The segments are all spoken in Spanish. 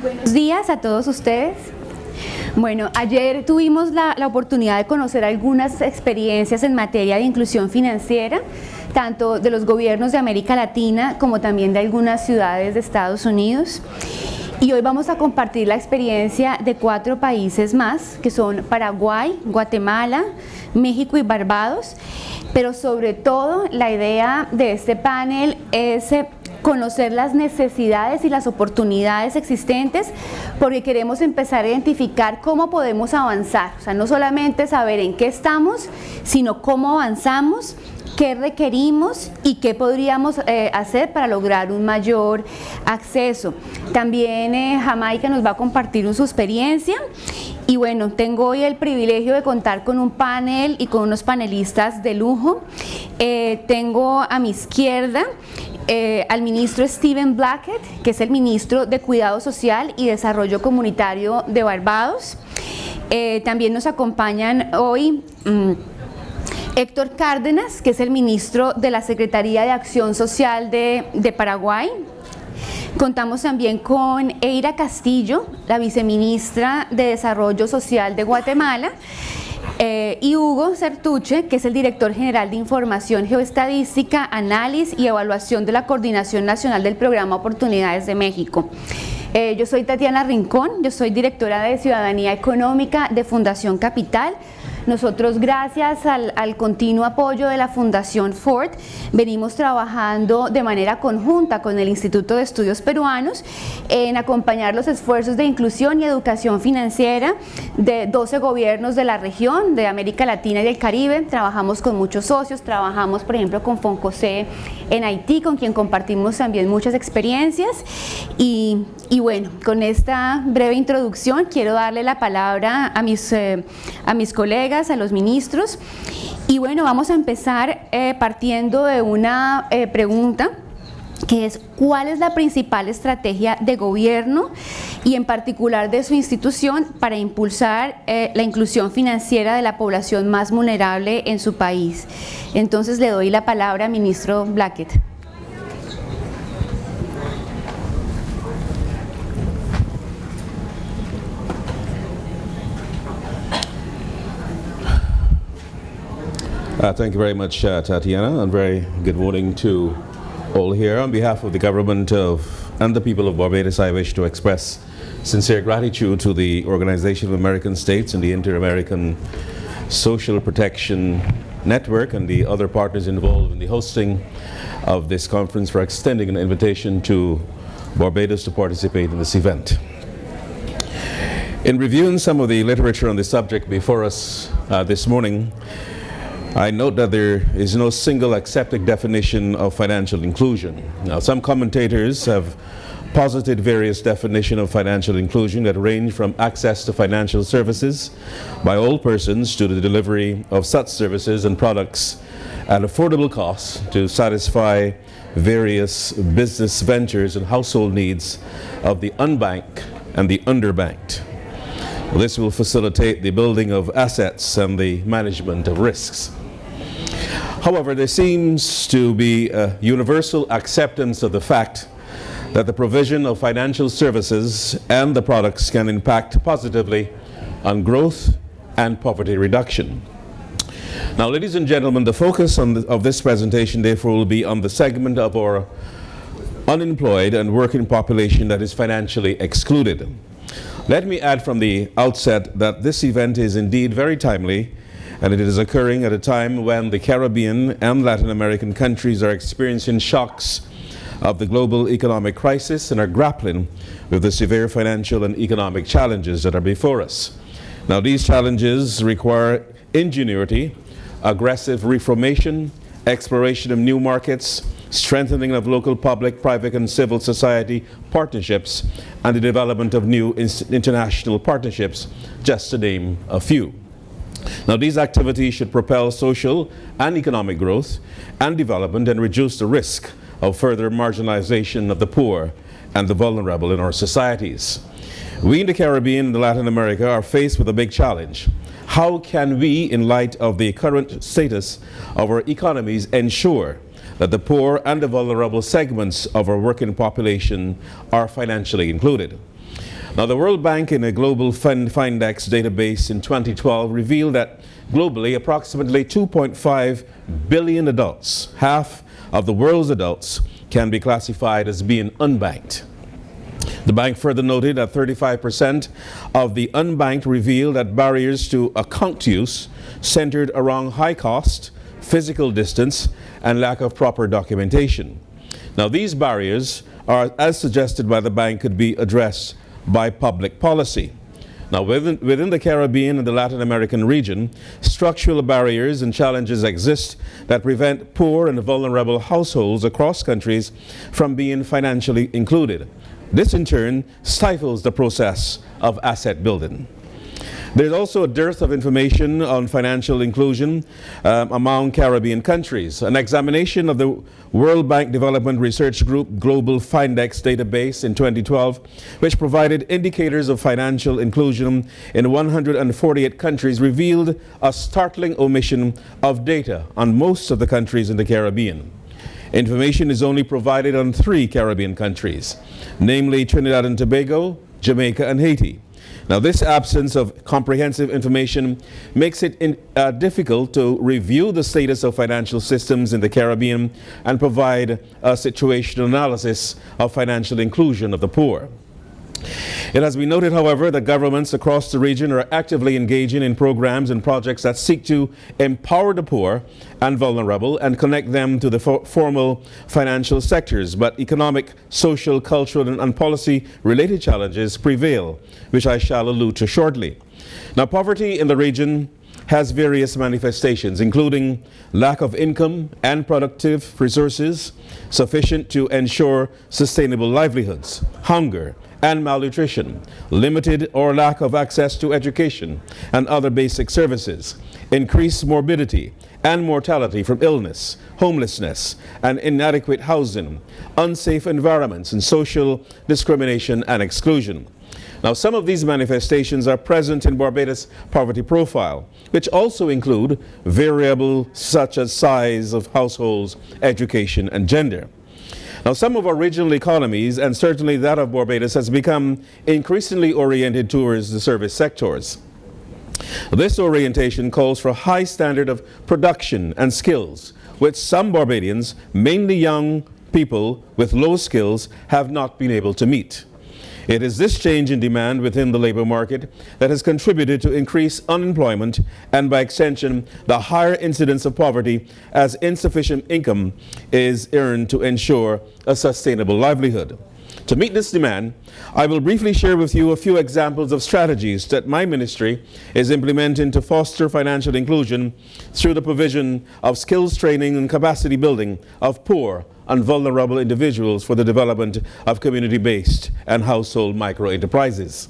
Buenos días a todos ustedes. Bueno, ayer tuvimos la oportunidad de conocer algunas experiencias en materia de inclusión financiera, tanto de los gobiernos de América Latina como también de algunas ciudades de Estados Unidos. Y hoy vamos a compartir la experiencia de 4 países más, que son Paraguay, Guatemala, México y Barbados. Pero sobre todo la idea de este panel es conocer las necesidades y las oportunidades existentes, porque queremos empezar a identificar cómo podemos avanzar, o sea, no solamente saber en qué estamos, sino cómo avanzamos, qué requerimos y qué podríamos hacer para lograr un mayor acceso. También Jamaica nos va a compartir su experiencia. Y bueno, tengo hoy el privilegio de contar con un panel y con unos panelistas de lujo. Tengo a mi izquierda al ministro Stephen Blackett, que es el ministro de Cuidado Social y Desarrollo Comunitario de Barbados. También nos acompañan hoy Héctor Cárdenas, que es el ministro de la Secretaría de Acción Social de Paraguay. Contamos también con Eira Castillo, la viceministra de Desarrollo Social de Guatemala, y Hugo Certuche, que es el director general de Información Geoestadística, Análisis y Evaluación de la Coordinación Nacional del Programa Oportunidades de México. Yo soy Tatiana Rincón, yo soy directora de Ciudadanía Económica de Fundación Capital. Nosotros, gracias al continuo apoyo de la Fundación Ford, venimos trabajando de manera conjunta con el Instituto de Estudios Peruanos en acompañar los esfuerzos de inclusión y educación financiera de 12 gobiernos de la región, de América Latina y del Caribe. Trabajamos con muchos socios, trabajamos por ejemplo con Foncosé en Haití, con quien compartimos también muchas experiencias. Y bueno, con esta breve introducción quiero darle la palabra a mis colegas, a los ministros. Y bueno, vamos a empezar partiendo de una pregunta, que es: ¿cuál es la principal estrategia de gobierno y en particular de su institución para impulsar la inclusión financiera de la población más vulnerable en su país? Entonces le doy la palabra al ministro Blackett. Thank you very much, Tatiana, and very good morning to all here. On behalf of the government and the people of Barbados, I wish to express sincere gratitude to the Organization of American States and the Inter-American Social Protection Network and the other partners involved in the hosting of this conference for extending an invitation to Barbados to participate in this event. In reviewing some of the literature on the subject before us this morning, I note that there is no single accepted definition of financial inclusion. Now, some commentators have posited various definitions of financial inclusion that range from access to financial services by all persons to the delivery of such services and products at affordable costs to satisfy various business ventures and household needs of the unbanked and the underbanked. This will facilitate the building of assets and the management of risks. However, there seems to be a universal acceptance of the fact that the provision of financial services and the products can impact positively on growth and poverty reduction. Now, ladies and gentlemen, the focus of this presentation, therefore, will be on the segment of our unemployed and working population that is financially excluded. Let me add from the outset that this event is indeed very timely, and it is occurring at a time when the Caribbean and Latin American countries are experiencing shocks of the global economic crisis and are grappling with the severe financial and economic challenges that are before us. Now, these challenges require ingenuity, aggressive reformation, exploration of new markets, strengthening of local public, private and civil society partnerships, and the development of new international partnerships, just to name a few. Now, these activities should propel social and economic growth and development and reduce the risk of further marginalization of the poor and the vulnerable in our societies. We in the Caribbean and Latin America are faced with a big challenge. How can we, in light of the current status of our economies, ensure that the poor and the vulnerable segments of our working population are financially included? Now, the World Bank in a global Findex database in 2012 revealed that globally approximately 2.5 billion adults, half of the world's adults, can be classified as being unbanked. The bank further noted that 35% of the unbanked revealed that barriers to account use centered around high cost, physical distance, and lack of proper documentation. Now, these barriers are, as suggested by the bank, could be addressed by public policy. Now, within the Caribbean and the Latin American region, structural barriers and challenges exist that prevent poor and vulnerable households across countries from being financially included. This, in turn, stifles the process of asset building. There's also a dearth of information on financial inclusion among Caribbean countries. An examination of the World Bank Development Research Group Global Findex database in 2012, which provided indicators of financial inclusion in 148 countries, revealed a startling omission of data on most of the countries in the Caribbean. Information is only provided on 3 Caribbean countries, namely Trinidad and Tobago, Jamaica, and Haiti. Now, this absence of comprehensive information makes it difficult to review the status of financial systems in the Caribbean and provide a situational analysis of financial inclusion of the poor. It has been noted, however, that governments across the region are actively engaging in programs and projects that seek to empower the poor and vulnerable and connect them to the formal financial sectors. But economic, social, cultural, and policy-related challenges prevail, which I shall allude to shortly. Now, poverty in the region has various manifestations, including lack of income and productive resources sufficient to ensure sustainable livelihoods, hunger, and malnutrition, limited or lack of access to education and other basic services, increased morbidity and mortality from illness, homelessness, and inadequate housing, unsafe environments, and social discrimination and exclusion. Now, some of these manifestations are present in Barbados' poverty profile, which also include variables such as size of households, education, and gender. Now, some of our regional economies, and certainly that of Barbados, has become increasingly oriented towards the service sectors. This orientation calls for a high standard of production and skills, which some Barbadians, mainly young people with low skills, have not been able to meet. It is this change in demand within the labor market that has contributed to increased unemployment and, by extension, the higher incidence of poverty, as insufficient income is earned to ensure a sustainable livelihood. To meet this demand, I will briefly share with you a few examples of strategies that my ministry is implementing to foster financial inclusion through the provision of skills training and capacity building of poor and vulnerable individuals for the development of community-based and household micro-enterprises.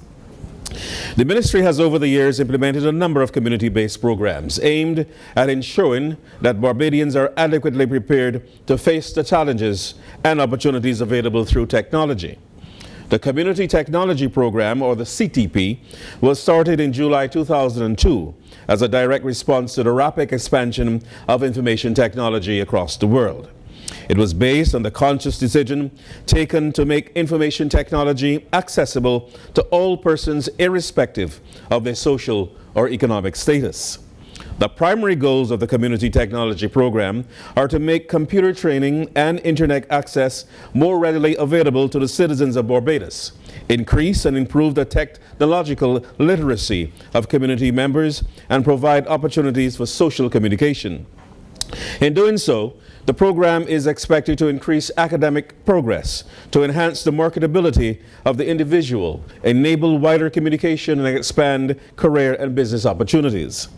The ministry has over the years implemented a number of community-based programs aimed at ensuring that Barbadians are adequately prepared to face the challenges and opportunities available through technology. The Community Technology Program, or the CTP, was started in July 2002 as a direct response to the rapid expansion of information technology across the world. It was based on the conscious decision taken to make information technology accessible to all persons irrespective of their social or economic status. The primary goals of the Community Technology Program are to make computer training and internet access more readily available to the citizens of Barbados, increase and improve the technological literacy of community members, and provide opportunities for social communication. In doing so, the program is expected to increase academic progress, to enhance the marketability of the individual, enable wider communication, and expand career and business opportunities.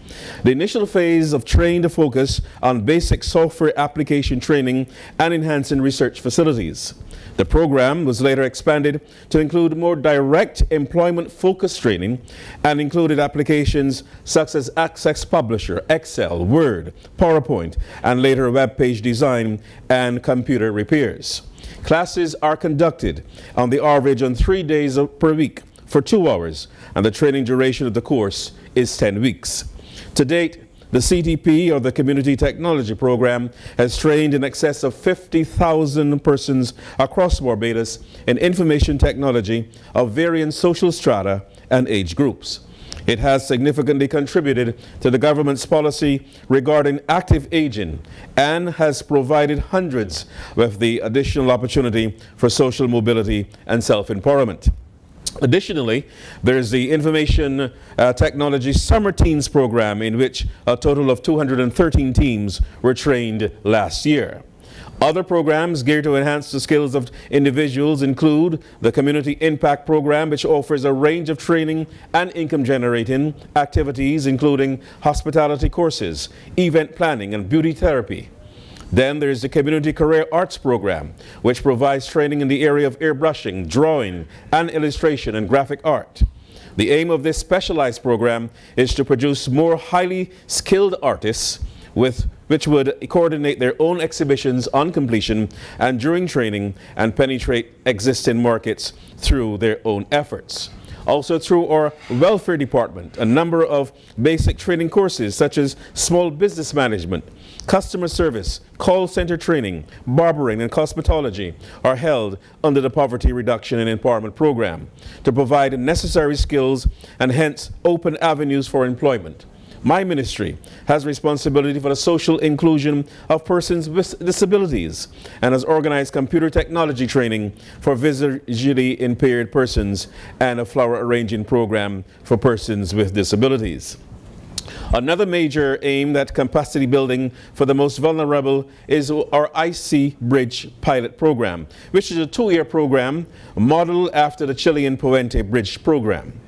The initial phase of train to focus on basic software application training and enhancing research facilities. The program was later expanded to include more direct employment-focused training and included applications such as Access Publisher, Excel, Word, PowerPoint, and later web page design and computer repairs. Classes are conducted on the average on 3 days per week for 2 hours, and the training duration of the course is 10 weeks. To date, The CTP, or the Community Technology Program, has trained in excess of 50,000 persons across Barbados in information technology of varying social strata and age groups. It has significantly contributed to the government's policy regarding active aging and has provided hundreds with the additional opportunity for social mobility and self-empowerment. Additionally, there is the Information Technology Summer Teens program, in which a total of 213 teams were trained last year. Other programs geared to enhance the skills of individuals include the Community Impact Program, which offers a range of training and income-generating activities, including hospitality courses, event planning, and beauty therapy. Then there's the Community Career Arts Program, which provides training in the area of airbrushing, drawing, and illustration and graphic art. The aim of this specialized program is to produce more highly skilled artists which would coordinate their own exhibitions on completion and during training and penetrate existing markets through their own efforts. Also through our welfare department, a number of basic training courses such as small business management, customer service, call center training, barbering, and cosmetology are held under the Poverty Reduction and Empowerment Program to provide necessary skills and hence open avenues for employment. My ministry has responsibility for the social inclusion of persons with disabilities and has organized computer technology training for visually impaired persons and a flower arranging program for persons with disabilities. Another major aim at capacity building for the most vulnerable is our IC Bridge pilot program, which is a 2-year program modeled after the Chilean Puente Bridge program.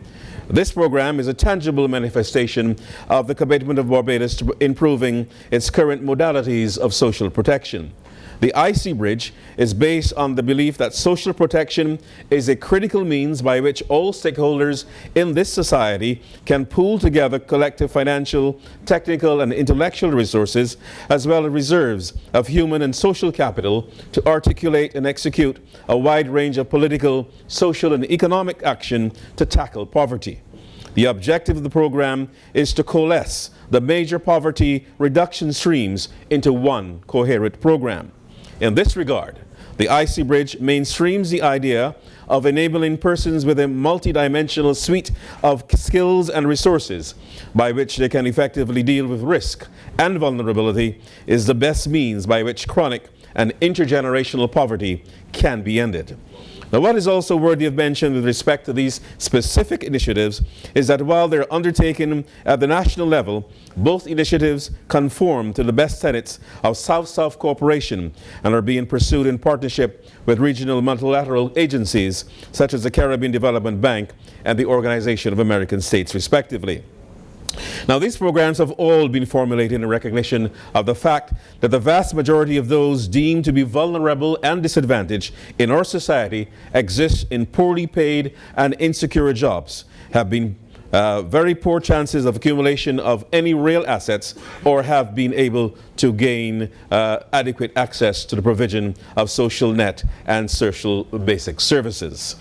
This program is a tangible manifestation of the commitment of Barbados to improving its current modalities of social protection. The IC Bridge is based on the belief that social protection is a critical means by which all stakeholders in this society can pool together collective financial, technical, and intellectual resources, as well as reserves of human and social capital to articulate and execute a wide range of political, social, and economic action to tackle poverty. The objective of the program is to coalesce the major poverty reduction streams into one coherent program. In this regard, the IC Bridge mainstreams the idea of enabling persons with a multidimensional suite of skills and resources by which they can effectively deal with risk and vulnerability is the best means by which chronic and intergenerational poverty can be ended. Now, what is also worthy of mention with respect to these specific initiatives is that while they're undertaken at the national level, both initiatives conform to the best tenets of South-South cooperation and are being pursued in partnership with regional multilateral agencies such as the Caribbean Development Bank and the Organization of American States, respectively. Now, these programs have all been formulated in recognition of the fact that the vast majority of those deemed to be vulnerable and disadvantaged in our society exist in poorly paid and insecure jobs, have been very poor chances of accumulation of any real assets, or have been able to gain adequate access to the provision of social net and social basic services.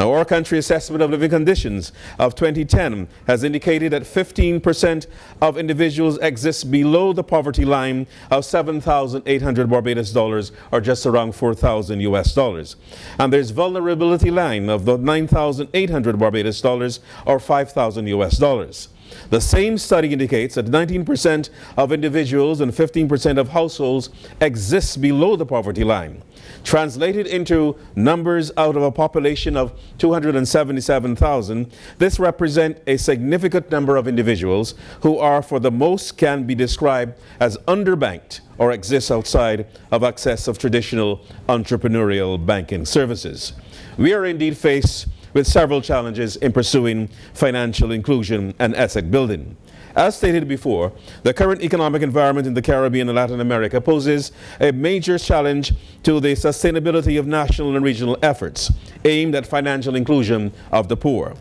Now, our country assessment of living conditions of 2010 has indicated that 15% of individuals exist below the poverty line of $7,800 Barbados dollars, or just around $4,000 US dollars. And there's vulnerability line of the $9,800 Barbados dollars, or $5,000 US dollars. The same study indicates that 19% of individuals and 15% of households exist below the poverty line. Translated into numbers out of a population of 277,000, this represents a significant number of individuals who are, for the most, can be described as underbanked or exist outside of access of traditional entrepreneurial banking services. We are indeed faced with several challenges in pursuing financial inclusion and asset building. As stated before, the current economic environment in the Caribbean and Latin America poses a major challenge to the sustainability of national and regional efforts aimed at financial inclusion of the poor.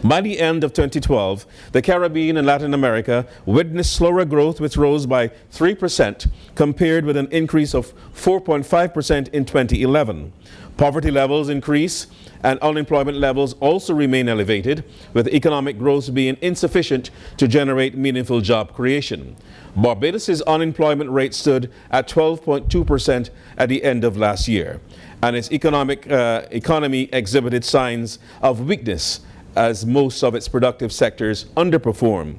By the end of 2012, the Caribbean and Latin America witnessed slower growth, which rose by 3% compared with an increase of 4.5% in 2011. Poverty levels increase and unemployment levels also remain elevated, with economic growth being insufficient to generate meaningful job creation. Barbados' unemployment rate stood at 12.2% at the end of last year, and its economy exhibited signs of weakness as most of its productive sectors underperform.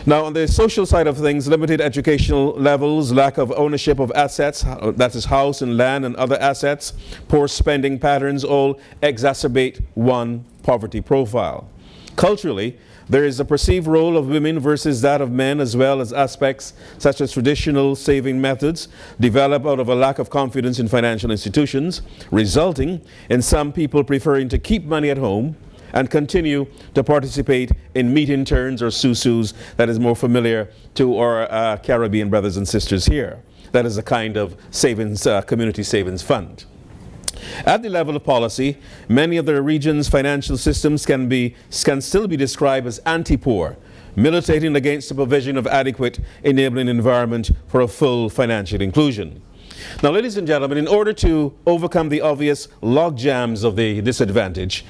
Now, on the social side of things, limited educational levels, lack of ownership of assets, that is house and land and other assets, poor spending patterns all exacerbate one poverty profile. Culturally, there is a perceived role of women versus that of men, as well as aspects such as traditional saving methods develop out of a lack of confidence in financial institutions, resulting in some people preferring to keep money at home and continue to participate in meeting turns or susus that is more familiar to our Caribbean brothers and sisters here. That is a kind of savings, community savings fund. At the level of policy, many of the region's financial systems can still be described as anti-poor, militating against the provision of adequate enabling environment for a full financial inclusion. Now, ladies and gentlemen, in order to overcome the obvious log jams of the disadvantaged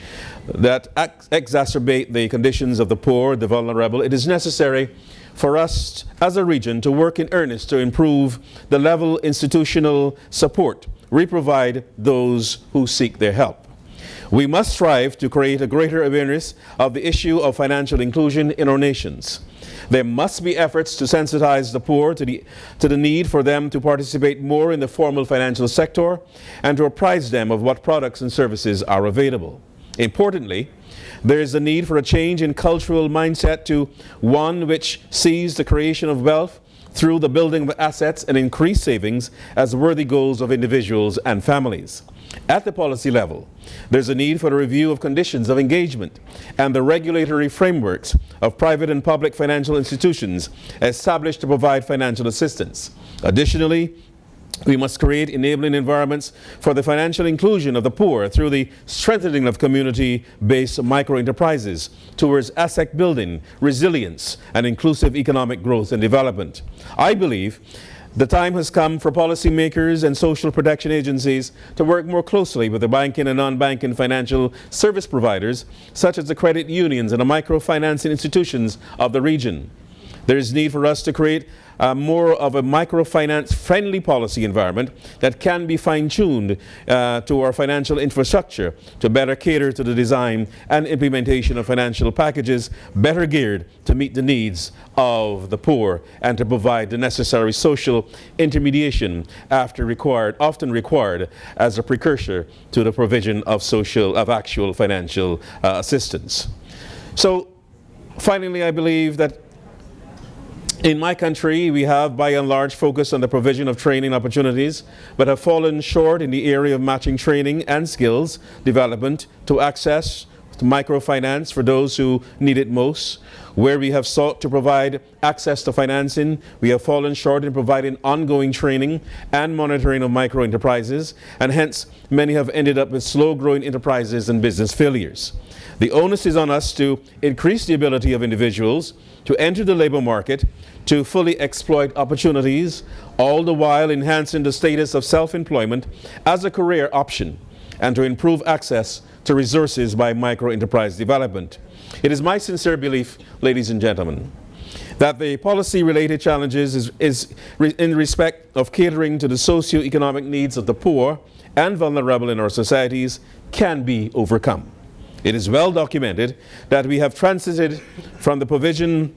that exacerbate the conditions of the poor, the vulnerable, it is necessary for us as a region to work in earnest to improve the level institutional support we provide those who seek their help. We must strive to create a greater awareness of the issue of financial inclusion in our nations. There must be efforts to sensitize the poor to the need for them to participate more in the formal financial sector and to apprise them of what products and services are available. Importantly, there is a need for a change in cultural mindset to one which sees the creation of wealth through the building of assets and increased savings as worthy goals of individuals and families. At the policy level, there's a need for a review of conditions of engagement and the regulatory frameworks of private and public financial institutions established to provide financial assistance. Additionally, we must create enabling environments for the financial inclusion of the poor through the strengthening of community-based micro-enterprises towards asset building, resilience, and inclusive economic growth and development. I believe the time has come for policymakers and social protection agencies to work more closely with the banking and non-banking financial service providers, such as the credit unions and the microfinancing institutions of the region. There is need for us to create more of a microfinance-friendly policy environment that can be fine-tuned to our financial infrastructure to better cater to the design and implementation of financial packages better geared to meet the needs of the poor and to provide the necessary social intermediation often required as a precursor to the provision of actual financial assistance. So, finally, I believe that in my country, we have by and large focused on the provision of training opportunities, but have fallen short in the area of matching training and skills development to access to microfinance for those who need it most. Where we have sought to provide access to financing, we have fallen short in providing ongoing training and monitoring of micro enterprises, and hence many have ended up with slow-growing enterprises and business failures. The onus is on us to increase the ability of individuals to enter the labor market, to fully exploit opportunities, all the while enhancing the status of self-employment as a career option, and to improve access to resources by micro-enterprise development. It is my sincere belief, ladies and gentlemen, that the policy-related challenges is in respect of catering to the socio-economic needs of the poor and vulnerable in our societies can be overcome. It is well documented that we have transited from the provision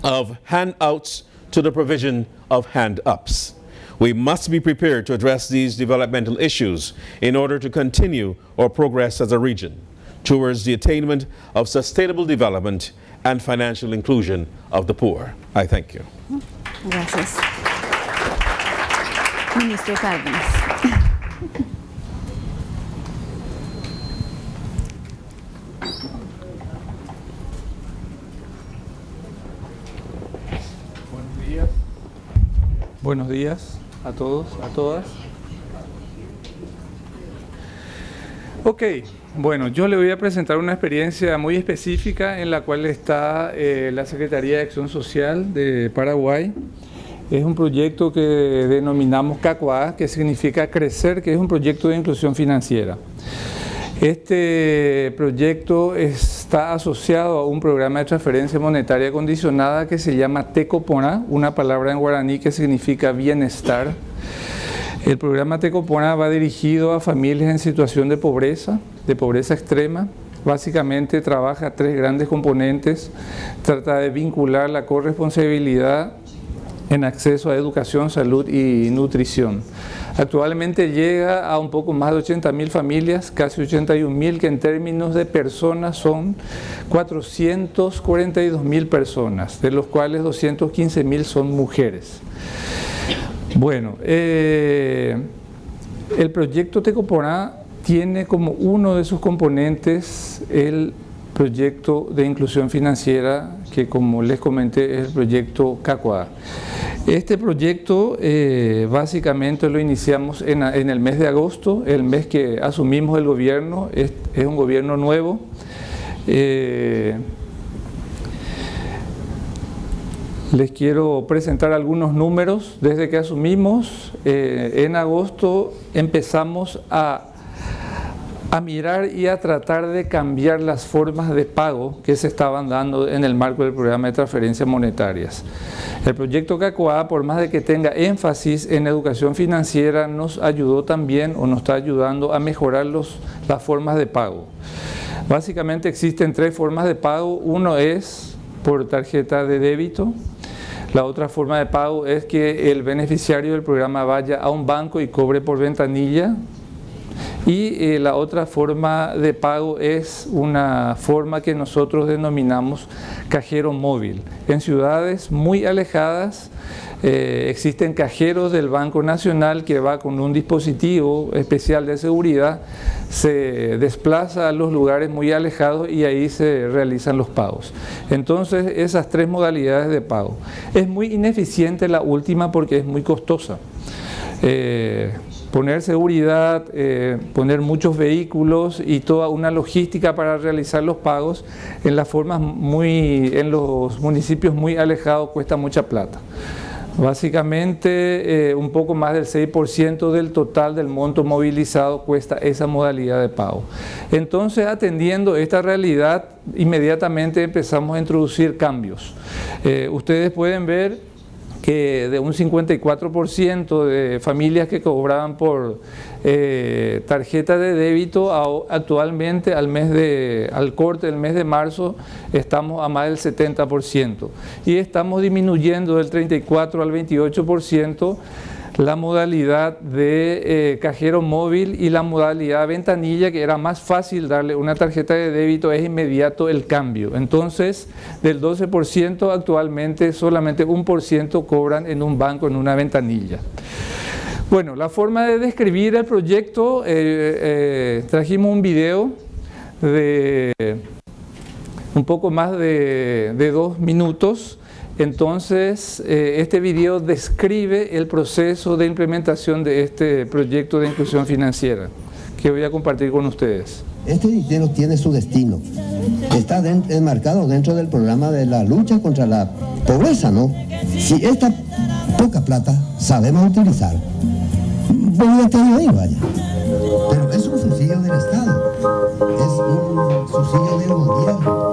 of handouts to the provision of hand-ups. We must be prepared to address these developmental issues in order to continue our progress as a region towards the attainment of sustainable development and financial inclusion of the poor. I thank you. Gracias. Ministro Cárdenas. Buenos días a todos, a todas. Ok, bueno, yo le voy a presentar una experiencia muy específica en la cual está la Secretaría de Acción Social de Paraguay. Es un proyecto que denominamos CACUA, que significa crecer, que es un proyecto de inclusión financiera. Este proyecto está asociado a un programa de transferencia monetaria condicionada que se llama Tecopona, una palabra en guaraní que significa bienestar. El programa Tecopona va dirigido a familias en situación de pobreza extrema. Básicamente trabaja tres grandes componentes. Trata de vincular la corresponsabilidad en acceso a educación, salud y nutrición. Actualmente llega a un poco más de 80.000 familias, casi 81.000, que en términos de personas son 442.000 personas, de los cuales 215.000 son mujeres. Bueno, el proyecto Tecopona tiene como uno de sus componentes el proyecto de inclusión financiera, que como les comenté es el proyecto CACUA. Este proyecto básicamente lo iniciamos en el mes de agosto, el mes que asumimos el gobierno, es un gobierno nuevo. Les quiero presentar algunos números. Desde que asumimos, en agosto empezamos a mirar y a tratar de cambiar las formas de pago que se estaban dando en el marco del programa de transferencias monetarias. El proyecto CACUA, por más de que tenga énfasis en educación financiera, nos ayudó también o nos está ayudando a mejorar las formas de pago. Básicamente existen tres formas de pago. Uno es por tarjeta de débito. La otra forma de pago es que el beneficiario del programa vaya a un banco y cobre por ventanilla. Y la otra forma de pago es una forma que nosotros denominamos cajero móvil. En ciudades muy alejadas existen cajeros del Banco Nacional que va con un dispositivo especial de seguridad, se desplaza a los lugares muy alejados y ahí se realizan los pagos. Entonces, esas tres modalidades de pago. Es muy ineficiente la última porque es muy costosa. Poner seguridad, poner muchos vehículos y toda una logística para realizar los pagos en los municipios muy alejados cuesta mucha plata. Básicamente un poco más del 6% del total del monto movilizado cuesta esa modalidad de pago. Entonces, atendiendo esta realidad, inmediatamente empezamos a introducir cambios. Ustedes pueden ver que de un 54% de familias que cobraban por tarjeta de débito, actualmente al corte del mes de marzo estamos a más del 70%. Y estamos disminuyendo del 34 al 28% la modalidad de cajero móvil y la modalidad ventanilla, que era más fácil darle una tarjeta de débito, es inmediato el cambio. Entonces, del 12% actualmente solamente 1% cobran en un banco, en una ventanilla. Bueno, la forma de describir el proyecto, trajimos un video de un poco más de 2 minutos. Entonces, este video describe el proceso de implementación de este proyecto de inclusión financiera que voy a compartir con ustedes. Este dinero tiene su destino. Está enmarcado dentro del programa de la lucha contra la pobreza, ¿no? Si esta poca plata sabemos utilizar, voy a tener ahí, vaya. Pero es un subsidio del Estado, es un subsidio del gobierno.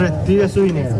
retire su dinero.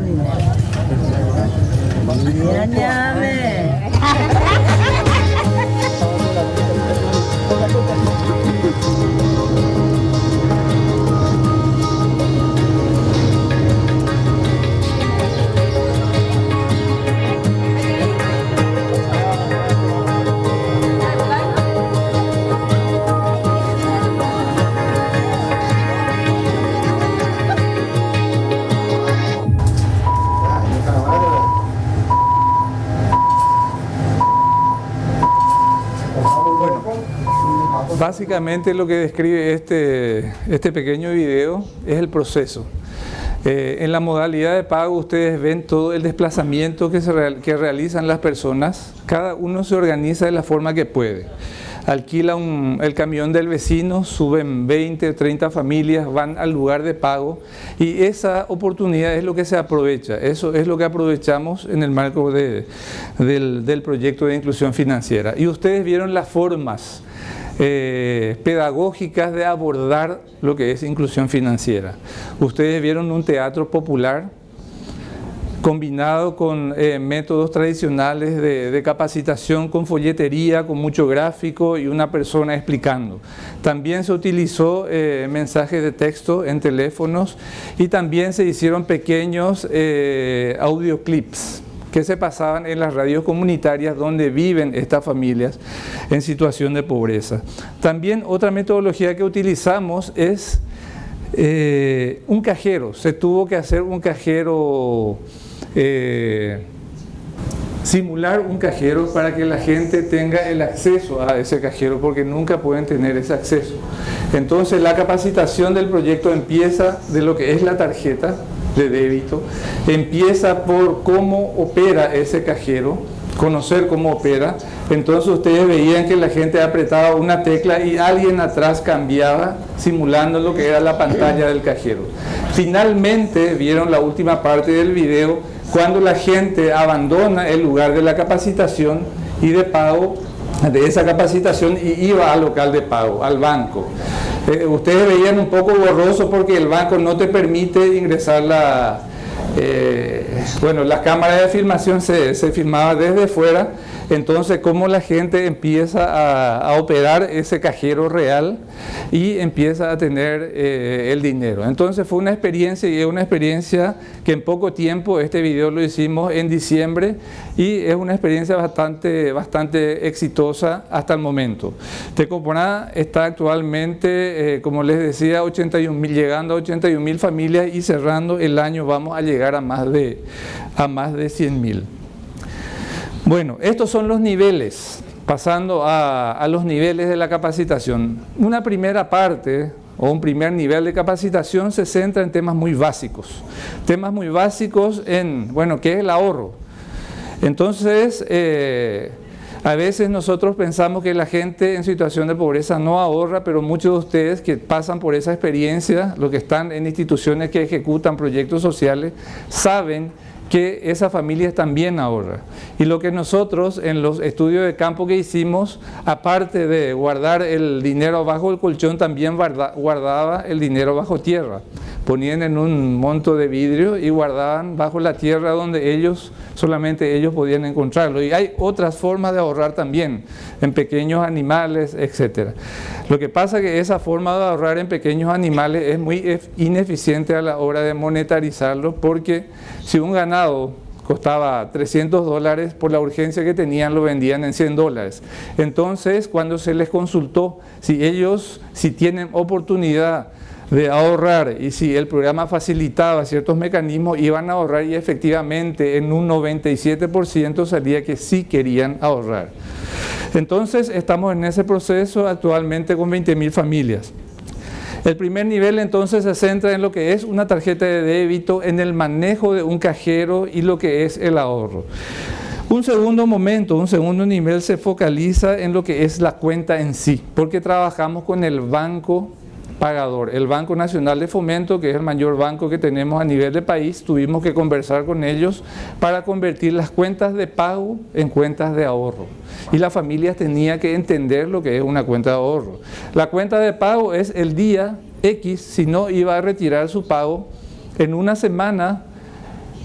Básicamente lo que describe este pequeño video es el proceso. En la modalidad de pago ustedes ven todo el desplazamiento que realizan las personas. Cada uno se organiza de la forma que puede. Alquila el camión del vecino, suben 20 o 30 familias, van al lugar de pago y esa oportunidad es lo que se aprovecha. Eso es lo que aprovechamos en el marco del proyecto de inclusión financiera. Y ustedes vieron las formas pedagógicas de abordar lo que es inclusión financiera. Ustedes vieron un teatro popular combinado con métodos tradicionales de capacitación, con folletería, con mucho gráfico y una persona explicando. También se utilizó mensajes de texto en teléfonos y también se hicieron pequeños audioclips que se pasaban en las radios comunitarias donde viven estas familias en situación de pobreza. También otra metodología que utilizamos es un cajero. Se tuvo que hacer un cajero, simular un cajero para que la gente tenga el acceso a ese cajero, porque nunca pueden tener ese acceso. Entonces la capacitación del proyecto empieza de lo que es la tarjeta de débito, empieza por cómo opera ese cajero, conocer cómo opera. Entonces ustedes veían que la gente apretaba una tecla y alguien atrás cambiaba, simulando lo que era la pantalla del cajero. Finalmente vieron la última parte del video, cuando la gente abandona el lugar de la capacitación y de pago de esa capacitación y iba al local de pago, al banco. Ustedes veían un poco borroso porque el banco no te permite ingresar la cámara de filmación se filmaba desde fuera. Entonces, cómo la gente empieza a operar ese cajero real y empieza a tener el dinero. Entonces fue una experiencia, y es una experiencia que en poco tiempo, este video lo hicimos en diciembre, y es una experiencia bastante exitosa hasta el momento. Tecopona está actualmente, como les decía, llegando a 81.000 familias, y cerrando el año vamos a llegar a más de 100.000. Bueno, estos son los niveles, pasando a los niveles de la capacitación. Una primera parte o un primer nivel de capacitación se centra en temas muy básicos. Temas muy básicos en, ¿qué es el ahorro? Entonces, a veces nosotros pensamos que la gente en situación de pobreza no ahorra, pero muchos de ustedes que pasan por esa experiencia, los que están en instituciones que ejecutan proyectos sociales, saben que esa familia también ahorra. Y lo que nosotros en los estudios de campo que hicimos, aparte de guardar el dinero bajo el colchón, también guardaba el dinero bajo tierra. Ponían en un monto de vidrio y guardaban bajo la tierra donde solamente ellos podían encontrarlo. Y hay otras formas de ahorrar también, en pequeños animales, etc. Lo que pasa es que esa forma de ahorrar en pequeños animales es muy ineficiente a la hora de monetarizarlo, porque si un ganado costaba $300, por la urgencia que tenían lo vendían en $100. Entonces, cuando se les consultó si tienen oportunidad de ahorrar y si el programa facilitaba ciertos mecanismos, iban a ahorrar, y efectivamente en un 97% salía que sí querían ahorrar. Entonces estamos en ese proceso actualmente con 20.000 familias. El primer nivel entonces se centra en lo que es una tarjeta de débito, en el manejo de un cajero y lo que es el ahorro. Un segundo nivel se focaliza en lo que es la cuenta en sí, porque trabajamos con el banco pagador, el Banco Nacional de Fomento, que es el mayor banco que tenemos a nivel de país. Tuvimos que conversar con ellos para convertir las cuentas de pago en cuentas de ahorro. Y la familia tenía que entender lo que es una cuenta de ahorro. La cuenta de pago es el día X, si no iba a retirar su pago En una semana,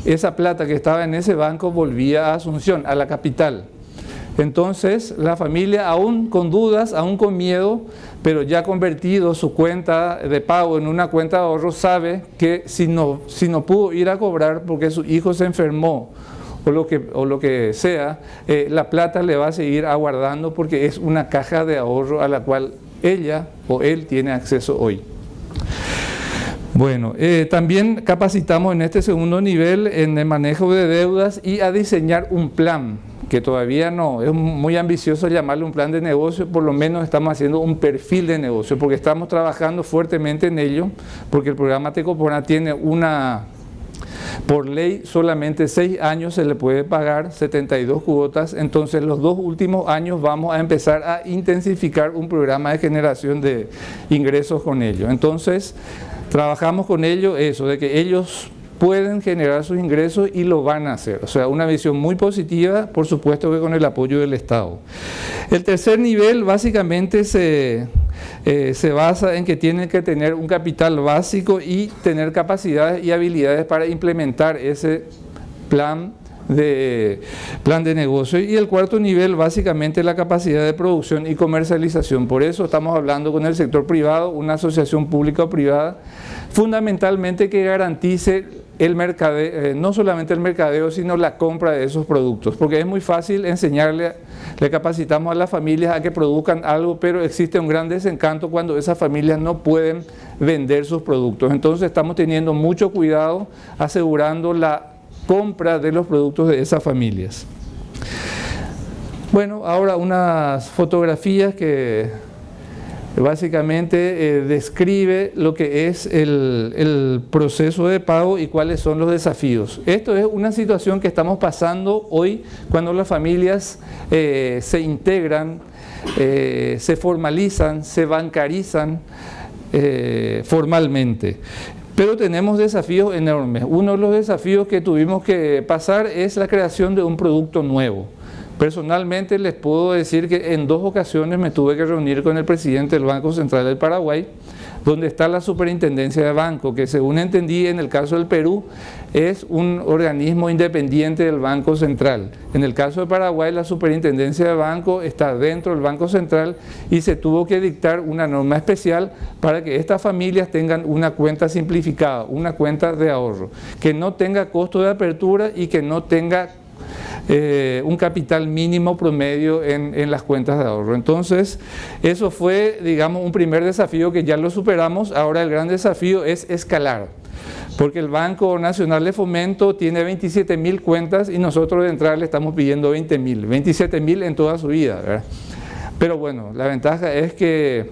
esa plata que estaba en ese banco volvía a Asunción, a la capital. Entonces, la familia, aún con dudas, aún con miedo, pero ya convertido su cuenta de pago en una cuenta de ahorro, sabe que si no pudo ir a cobrar porque su hijo se enfermó o lo que sea, la plata le va a seguir aguardando porque es una caja de ahorro a la cual ella o él tiene acceso hoy. Bueno, también capacitamos en este segundo nivel en el manejo de deudas y a diseñar un plan, que todavía no, es muy ambicioso llamarle un plan de negocio, por lo menos estamos haciendo un perfil de negocio, porque estamos trabajando fuertemente en ello, porque el programa Tecopona tiene por ley solamente 6 años se le puede pagar 72 cuotas, entonces los 2 últimos años vamos a empezar a intensificar un programa de generación de ingresos con ello. Entonces, trabajamos con ellos eso, de que ellos pueden generar sus ingresos y lo van a hacer. O sea, una visión muy positiva, por supuesto que con el apoyo del Estado. El tercer nivel básicamente se basa en que tienen que tener un capital básico y tener capacidades y habilidades para implementar ese plan de negocio. Y el cuarto nivel básicamente la capacidad de producción y comercialización. Por eso estamos hablando con el sector privado, una asociación pública o privada, fundamentalmente que garantice el mercadeo, no solamente el mercadeo, sino la compra de esos productos, porque es muy fácil enseñarle, le capacitamos a las familias a que produzcan algo, pero existe un gran desencanto cuando esas familias no pueden vender sus productos. Entonces estamos teniendo mucho cuidado asegurando la compra de los productos de esas familias. Bueno, ahora unas fotografías que básicamente describe lo que es el proceso de pago y cuáles son los desafíos. Esto es una situación que estamos pasando hoy cuando las familias se integran, se formalizan, se bancarizan formalmente. Pero tenemos desafíos enormes. Uno de los desafíos que tuvimos que pasar es la creación de un producto nuevo. Personalmente les puedo decir que en 2 ocasiones me tuve que reunir con el presidente del Banco Central del Paraguay, donde está la Superintendencia de Banco, que según entendí en el caso del Perú es un organismo independiente del Banco Central. En el caso de Paraguay la Superintendencia de Banco está dentro del Banco Central y se tuvo que dictar una norma especial para que estas familias tengan una cuenta simplificada, una cuenta de ahorro, que no tenga costo de apertura y que no tenga un capital mínimo promedio en las cuentas de ahorro. Entonces, eso fue, digamos, un primer desafío que ya lo superamos. Ahora el gran desafío es escalar, porque el Banco Nacional de Fomento tiene 27.000 cuentas y nosotros de entrada le estamos pidiendo 20.000, 27.000 en toda su vida, ¿verdad? Pero bueno, la ventaja es que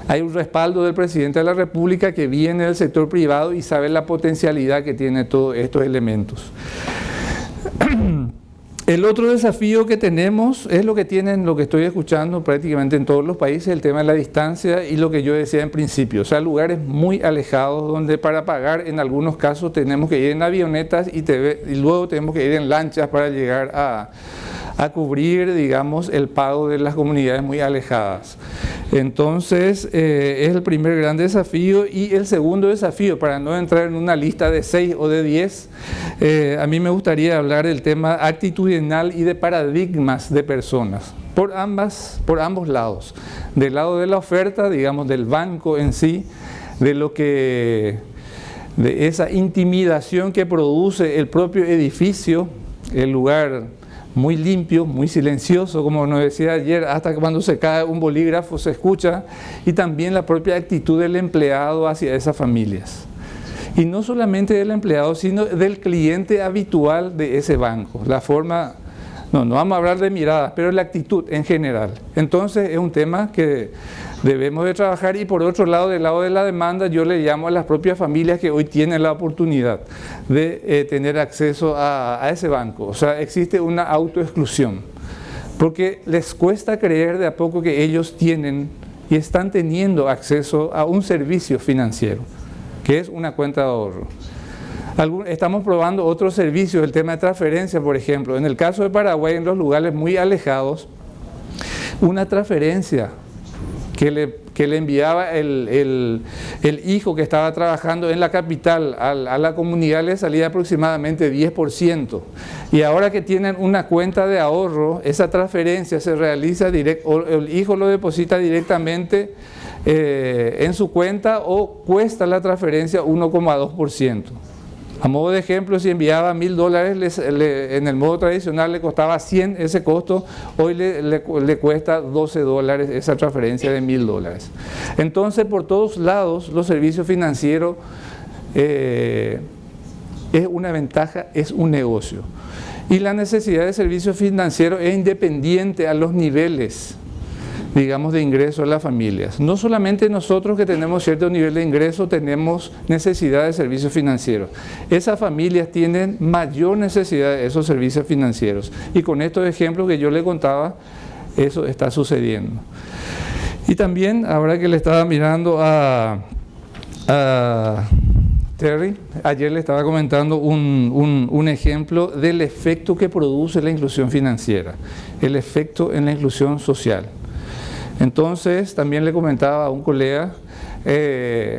hay un respaldo del presidente de la República que viene del sector privado y sabe la potencialidad que tiene todos estos elementos. El otro desafío que tenemos es lo que estoy escuchando prácticamente en todos los países, el tema de la distancia y lo que yo decía en principio, o sea, lugares muy alejados donde para pagar en algunos casos tenemos que ir en avionetas y luego tenemos que ir en lanchas para llegar a cubrir, digamos, el pago de las comunidades muy alejadas. Entonces, es el primer gran desafío. Y el segundo desafío, para no entrar en una lista de 6 o de 10, a mí me gustaría hablar del tema actitudinal y de paradigmas de personas, por ambos lados. Del lado de la oferta, digamos, del banco en sí, de esa intimidación que produce el propio edificio, el lugar muy limpio, muy silencioso, como nos decía ayer, hasta cuando se cae un bolígrafo se escucha, y también la propia actitud del empleado hacia esas familias. Y no solamente del empleado, sino del cliente habitual de ese banco. La forma, no vamos a hablar de miradas, pero la actitud en general. Entonces es un tema que debemos de trabajar. Y por otro lado, del lado de la demanda, yo le llamo a las propias familias que hoy tienen la oportunidad de tener acceso a ese banco. O sea, existe una autoexclusión, porque les cuesta creer de a poco que ellos tienen y están teniendo acceso a un servicio financiero, que es una cuenta de ahorro. Estamos probando otros servicios, el tema de transferencia, por ejemplo. En el caso de Paraguay, en los lugares muy alejados, una transferencia que que le enviaba el hijo que estaba trabajando en la capital a la comunidad, le salía aproximadamente 10%. Y ahora que tienen una cuenta de ahorro, esa transferencia se realiza o el hijo lo deposita directamente en su cuenta, o cuesta la transferencia 1,2%. A modo de ejemplo, si enviaba $1000 en el modo tradicional le costaba 100 ese costo, hoy le cuesta $12 esa transferencia de $1000. Entonces, por todos lados, los servicios financieros es una ventaja, es un negocio. Y la necesidad de servicios financieros es independiente a los niveles, digamos, de ingreso de las familias. No solamente nosotros que tenemos cierto nivel de ingreso tenemos necesidad de servicios financieros. Esas familias tienen mayor necesidad de esos servicios financieros. Y con estos ejemplos que yo le contaba, eso está sucediendo. Y también, ahora que le estaba mirando a Terry, ayer le estaba comentando un ejemplo del efecto que produce la inclusión financiera, el efecto en la inclusión social. Entonces, también le comentaba a un colega,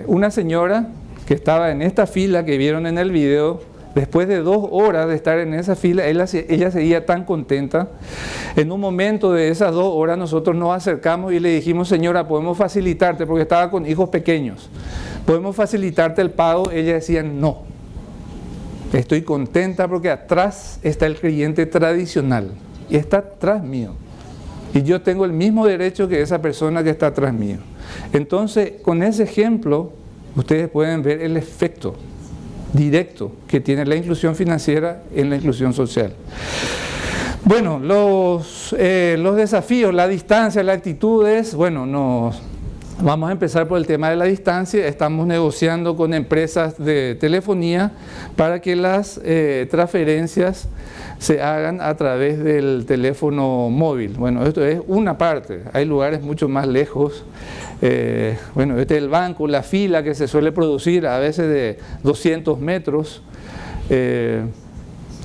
una señora que estaba en esta fila que vieron en el video, después de 2 horas de estar en esa fila, ella seguía tan contenta. En un momento de esas 2 horas nosotros nos acercamos y le dijimos: señora, ¿podemos facilitarte? Porque estaba con hijos pequeños. ¿Podemos facilitarte el pago? Ella decía: no. Estoy contenta porque atrás está el cliente tradicional y está atrás mío. Y yo tengo el mismo derecho que esa persona que está atrás mío. Entonces, con ese ejemplo, ustedes pueden ver el efecto directo que tiene la inclusión financiera en la inclusión social. Bueno, los desafíos, la distancia, las actitudes, bueno, vamos a empezar por el tema de la distancia. Estamos negociando con empresas de telefonía para que las transferencias se hagan a través del teléfono móvil. Bueno, esto es una parte, hay lugares mucho más lejos. Bueno, este es el banco, la fila que se suele producir a veces de 200 metros.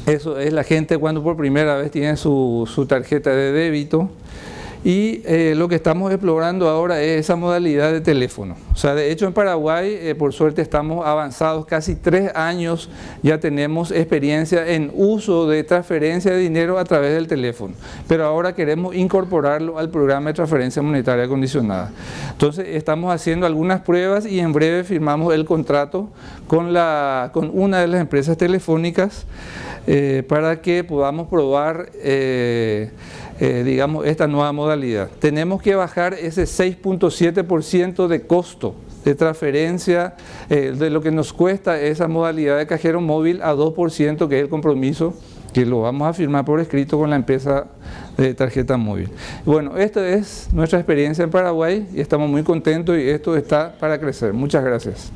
Eso es la gente cuando por primera vez tiene su tarjeta de débito. Y lo que estamos explorando ahora es esa modalidad de teléfono. O sea, de hecho en Paraguay, por suerte estamos avanzados, casi 3 años ya tenemos experiencia en uso de transferencia de dinero a través del teléfono. Pero ahora queremos incorporarlo al programa de transferencia monetaria condicionada. Entonces estamos haciendo algunas pruebas y en breve firmamos el contrato con una de las empresas telefónicas para que podamos probar digamos, esta nueva modalidad. Tenemos que bajar ese 6.7% de costo de transferencia de lo que nos cuesta esa modalidad de cajero móvil a 2%, que es el compromiso que lo vamos a firmar por escrito con la empresa de tarjeta móvil. Bueno, esta es nuestra experiencia en Paraguay y estamos muy contentos y esto está para crecer. Muchas gracias.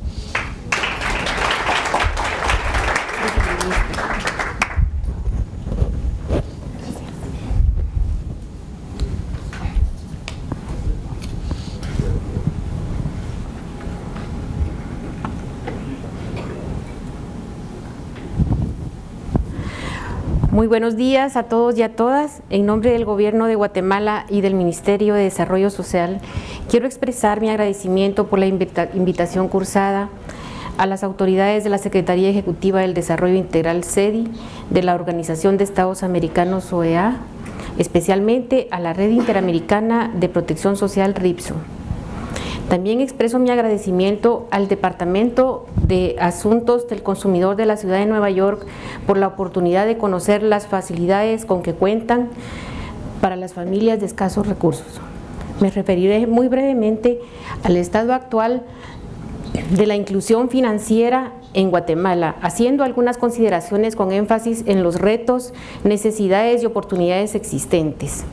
Muy buenos días a todos y a todas. En nombre del Gobierno de Guatemala y del Ministerio de Desarrollo Social, quiero expresar mi agradecimiento por la invitación cursada a las autoridades de la Secretaría Ejecutiva del Desarrollo Integral SEDI, de la Organización de Estados Americanos OEA, especialmente a la Red Interamericana de Protección Social RIPSO. También expreso mi agradecimiento al Departamento de Asuntos del Consumidor de la Ciudad de Nueva York por la oportunidad de conocer las facilidades con que cuentan para las familias de escasos recursos. Me referiré muy brevemente al estado actual de la inclusión financiera en Guatemala, haciendo algunas consideraciones con énfasis en los retos, necesidades y oportunidades existentes.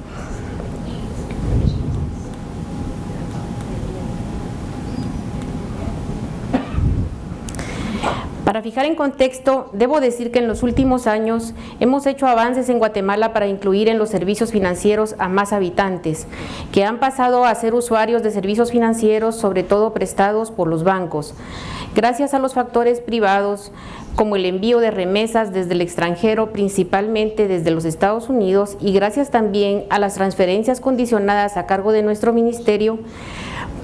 Para fijar en contexto, debo decir que en los últimos años hemos hecho avances en Guatemala para incluir en los servicios financieros a más habitantes, que han pasado a ser usuarios de servicios financieros, sobre todo prestados por los bancos. Gracias a los factores privados, como el envío de remesas desde el extranjero, principalmente desde los Estados Unidos, y gracias también a las transferencias condicionadas a cargo de nuestro ministerio,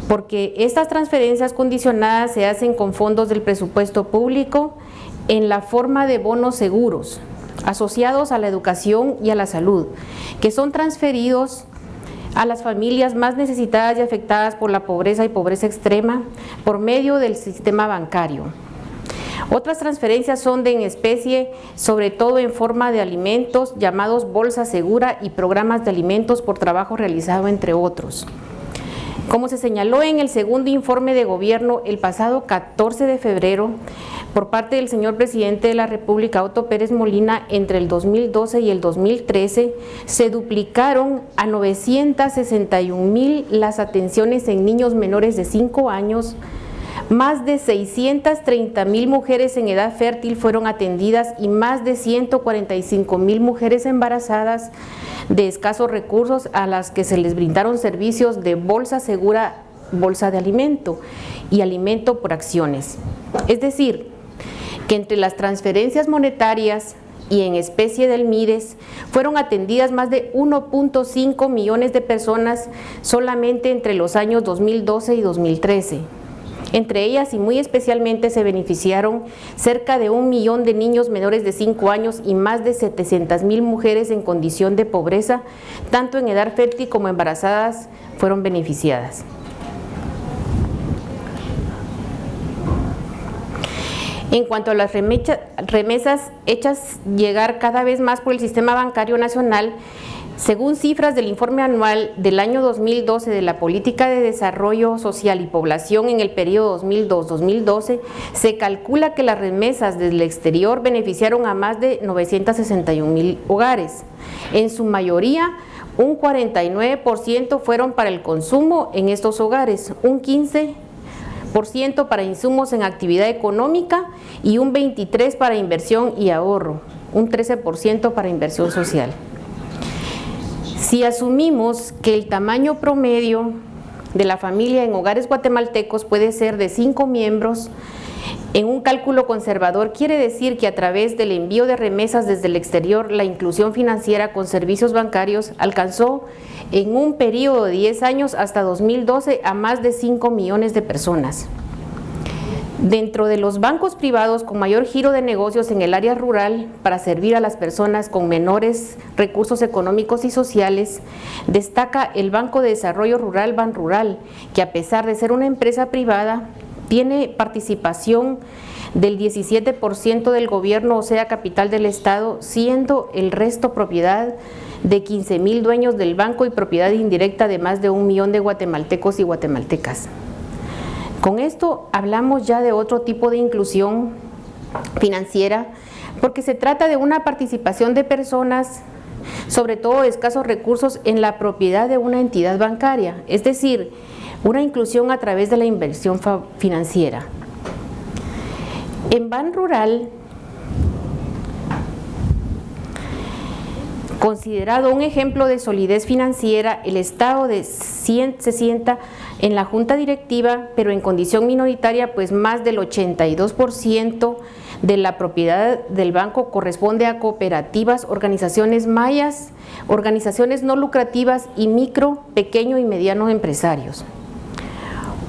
porque estas transferencias condicionadas se hacen con fondos del presupuesto público en la forma de bonos seguros, asociados a la educación y a la salud, que son transferidos a las familias más necesitadas y afectadas por la pobreza y pobreza extrema por medio del sistema bancario. Otras transferencias son en especie, sobre todo en forma de alimentos, llamados bolsa segura y programas de alimentos por trabajo realizado, entre otros. Como se señaló en el segundo informe de gobierno el pasado 14 de febrero, por parte del señor presidente de la República, Otto Pérez Molina, entre el 2012 y el 2013, se duplicaron a 961,000 las atenciones en niños menores de 5 años, más de 630,000 mujeres en edad fértil fueron atendidas y más de 145,000 mujeres embarazadas de escasos recursos a las que se les brindaron servicios de bolsa segura, bolsa de alimento y alimento por acciones. Es decir, que entre las transferencias monetarias y en especie del MIDES fueron atendidas más de 1.5 millones de personas solamente entre los años 2012 y 2013. Entre ellas y muy especialmente se beneficiaron cerca de 1 millón de niños menores de 5 años y más de 700,000 mujeres en condición de pobreza, tanto en edad fértil como embarazadas, fueron beneficiadas. En cuanto a las remesas hechas llegar cada vez más por el sistema bancario nacional, según cifras del informe anual del año 2012 de la Política de Desarrollo Social y Población en el periodo 2002-2012, se calcula que las remesas desde el exterior beneficiaron a más de 961,000 hogares. En su mayoría, un 49% fueron para el consumo en estos hogares, un 15% para insumos en actividad económica y un 23% para inversión y ahorro, un 13% para inversión social. Si asumimos que el tamaño promedio de la familia en hogares guatemaltecos puede ser de 5 miembros, en un cálculo conservador quiere decir que a través del envío de remesas desde el exterior, la inclusión financiera con servicios bancarios alcanzó en un periodo de 10 años hasta 2012 a más de 5 millones de personas. Dentro de los bancos privados con mayor giro de negocios en el área rural para servir a las personas con menores recursos económicos y sociales, destaca el Banco de Desarrollo Rural, Banrural, que a pesar de ser una empresa privada, tiene participación del 17% del gobierno, o sea, capital del Estado, siendo el resto propiedad de 15,000 dueños del banco y propiedad indirecta de más de 1 millón de guatemaltecos y guatemaltecas. Con esto hablamos ya de otro tipo de inclusión financiera, porque se trata de una participación de personas, sobre todo de escasos recursos, en la propiedad de una entidad bancaria, es decir, una inclusión a través de la inversión financiera. En Banrural, considerado un ejemplo de solidez financiera, el Estado se sienta en la junta directiva, pero en condición minoritaria, pues más del 82% de la propiedad del banco corresponde a cooperativas, organizaciones mayas, organizaciones no lucrativas y micro, pequeño y mediano empresarios.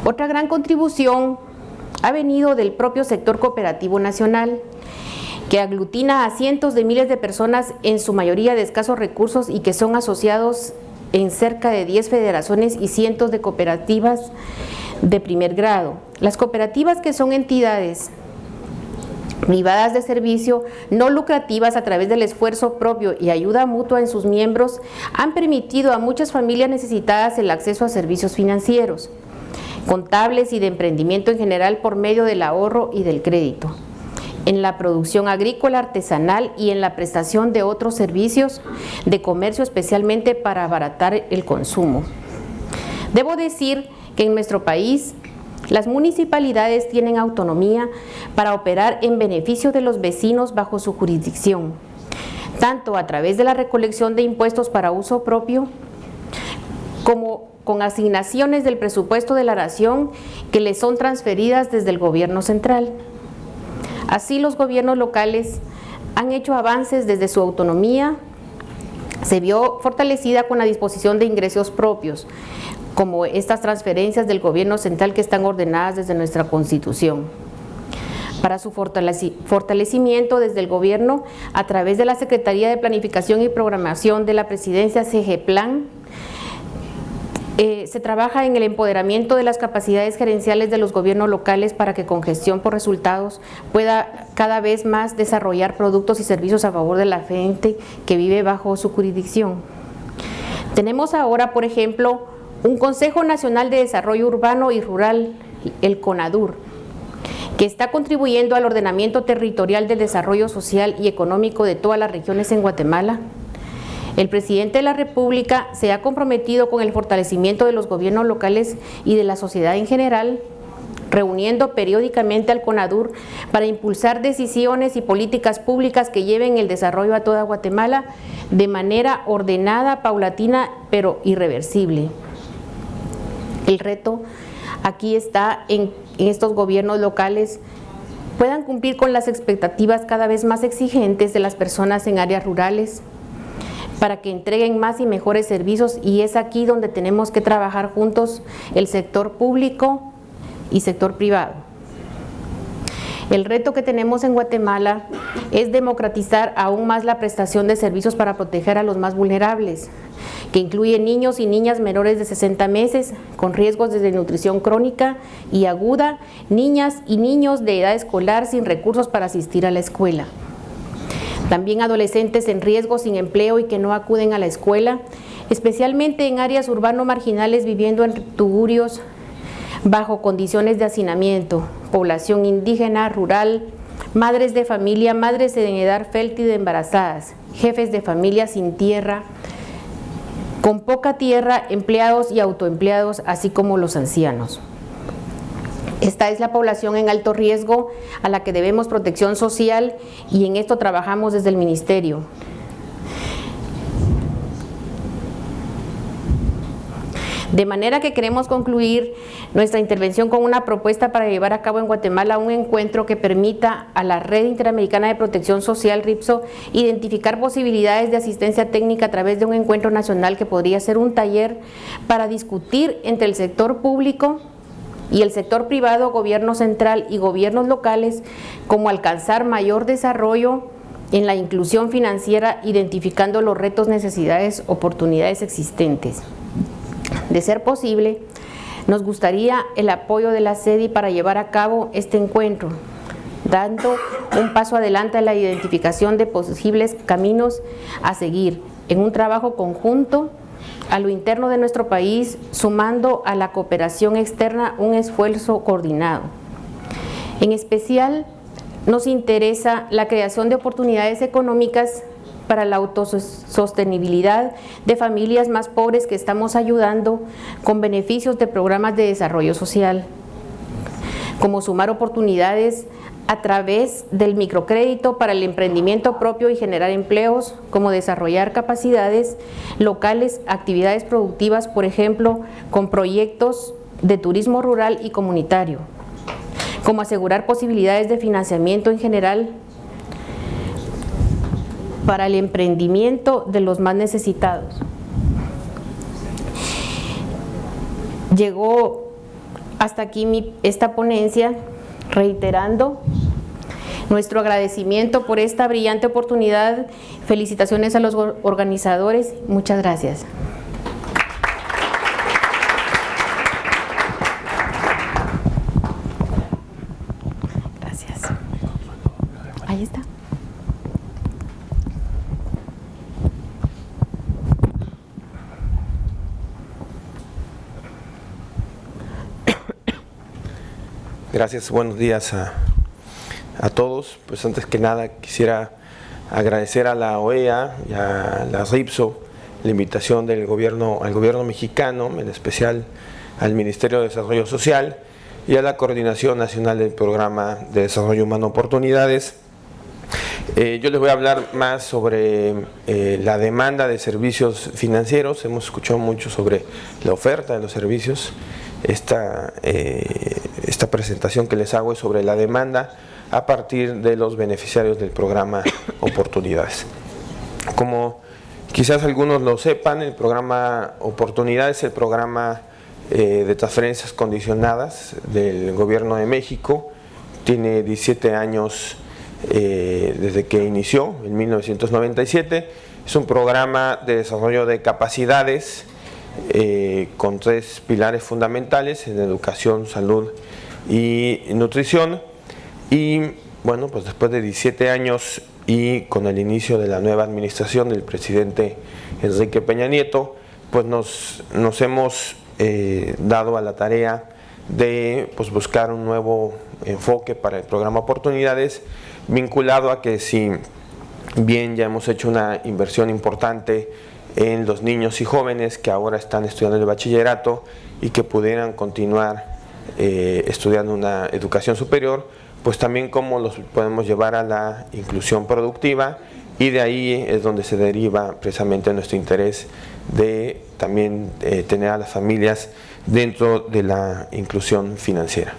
Otra gran contribución ha venido del propio sector cooperativo nacional, que aglutina a cientos de miles de personas, en su mayoría de escasos recursos, y que son asociados en cerca de 10 federaciones y cientos de cooperativas de primer grado. Las cooperativas, que son entidades privadas de servicio no lucrativas a través del esfuerzo propio y ayuda mutua en sus miembros, han permitido a muchas familias necesitadas el acceso a servicios financieros, contables y de emprendimiento en general por medio del ahorro y del crédito, en la producción agrícola, artesanal y en la prestación de otros servicios de comercio, especialmente para abaratar el consumo. Debo decir que en nuestro país las municipalidades tienen autonomía para operar en beneficio de los vecinos bajo su jurisdicción, tanto a través de la recolección de impuestos para uso propio, como con asignaciones del presupuesto de la nación que les son transferidas desde el gobierno central. Así, los gobiernos locales han hecho avances desde su autonomía, se vio fortalecida con la disposición de ingresos propios, como estas transferencias del gobierno central que están ordenadas desde nuestra Constitución. Para su fortalecimiento desde el gobierno, a través de la Secretaría de Planificación y Programación de la Presidencia, CGPLAN, se trabaja en el empoderamiento de las capacidades gerenciales de los gobiernos locales para que con gestión por resultados pueda cada vez más desarrollar productos y servicios a favor de la gente que vive bajo su jurisdicción. Tenemos ahora, por ejemplo, un Consejo Nacional de Desarrollo Urbano y Rural, el CONADUR, que está contribuyendo al ordenamiento territorial del desarrollo social y económico de todas las regiones en Guatemala. El presidente de la República se ha comprometido con el fortalecimiento de los gobiernos locales y de la sociedad en general, reuniendo periódicamente al CONADUR para impulsar decisiones y políticas públicas que lleven el desarrollo a toda Guatemala de manera ordenada, paulatina, pero irreversible. El reto aquí está en estos gobiernos locales puedan cumplir con las expectativas cada vez más exigentes de las personas en áreas rurales, para que entreguen más y mejores servicios, y es aquí donde tenemos que trabajar juntos el sector público y sector privado. El reto que tenemos en Guatemala es democratizar aún más la prestación de servicios para proteger a los más vulnerables, que incluye niños y niñas menores de 60 meses con riesgos de desnutrición crónica y aguda, niñas y niños de edad escolar sin recursos para asistir a la escuela. También adolescentes en riesgo, sin empleo y que no acuden a la escuela, especialmente en áreas urbano-marginales viviendo en tugurios bajo condiciones de hacinamiento, población indígena, rural, madres de familia, madres en edad fértil embarazadas, jefes de familia sin tierra, con poca tierra, empleados y autoempleados, así como los ancianos. Esta es la población en alto riesgo a la que debemos protección social, y en esto trabajamos desde el Ministerio. De manera que queremos concluir nuestra intervención con una propuesta para llevar a cabo en Guatemala un encuentro que permita a la Red Interamericana de Protección Social, RIPSO, identificar posibilidades de asistencia técnica a través de un encuentro nacional que podría ser un taller para discutir entre el sector público y el sector privado, gobierno central y gobiernos locales, cómo alcanzar mayor desarrollo en la inclusión financiera, identificando los retos, necesidades, oportunidades existentes. De ser posible, nos gustaría el apoyo de la SEDI para llevar a cabo este encuentro, dando un paso adelante a la identificación de posibles caminos a seguir en un trabajo conjunto a lo interno de nuestro país, sumando a la cooperación externa un esfuerzo coordinado. En especial, nos interesa la creación de oportunidades económicas para la autosostenibilidad de familias más pobres que estamos ayudando con beneficios de programas de desarrollo social, como sumar oportunidades a través del microcrédito para el emprendimiento propio y generar empleos, como desarrollar capacidades locales, actividades productivas, por ejemplo, con proyectos de turismo rural y comunitario, como asegurar posibilidades de financiamiento en general para el emprendimiento de los más necesitados. Llegó hasta aquí esta ponencia, reiterando nuestro agradecimiento por esta brillante oportunidad. Felicitaciones a los organizadores. Muchas gracias. Gracias. Ahí está. Gracias, buenos días a todos. Pues antes que nada quisiera agradecer a la OEA y a la RIPSO la invitación del al gobierno mexicano, en especial al Ministerio de Desarrollo Social y a la Coordinación Nacional del Programa de Desarrollo Humano Oportunidades. Yo les voy a hablar más sobre la demanda de servicios financieros. Hemos escuchado mucho sobre la oferta de los servicios. Esta presentación que les hago es sobre la demanda a partir de los beneficiarios del programa Oportunidades. Como quizás algunos lo sepan, el programa Oportunidades es el programa de transferencias condicionadas del Gobierno de México. Tiene 17 años desde que inició, en 1997. Es un programa de desarrollo de capacidades con 3 pilares fundamentales en educación, salud y nutrición. Y bueno, pues después de 17 años y con el inicio de la nueva administración del presidente Enrique Peña Nieto, pues nos hemos dado a la tarea de pues, buscar un nuevo enfoque para el programa Oportunidades, vinculado a que si bien ya hemos hecho una inversión importante en los niños y jóvenes que ahora están estudiando el bachillerato y que pudieran continuar estudiando una educación superior, pues también cómo los podemos llevar a la inclusión productiva, y de ahí es donde se deriva precisamente nuestro interés de también tener a las familias dentro de la inclusión financiera.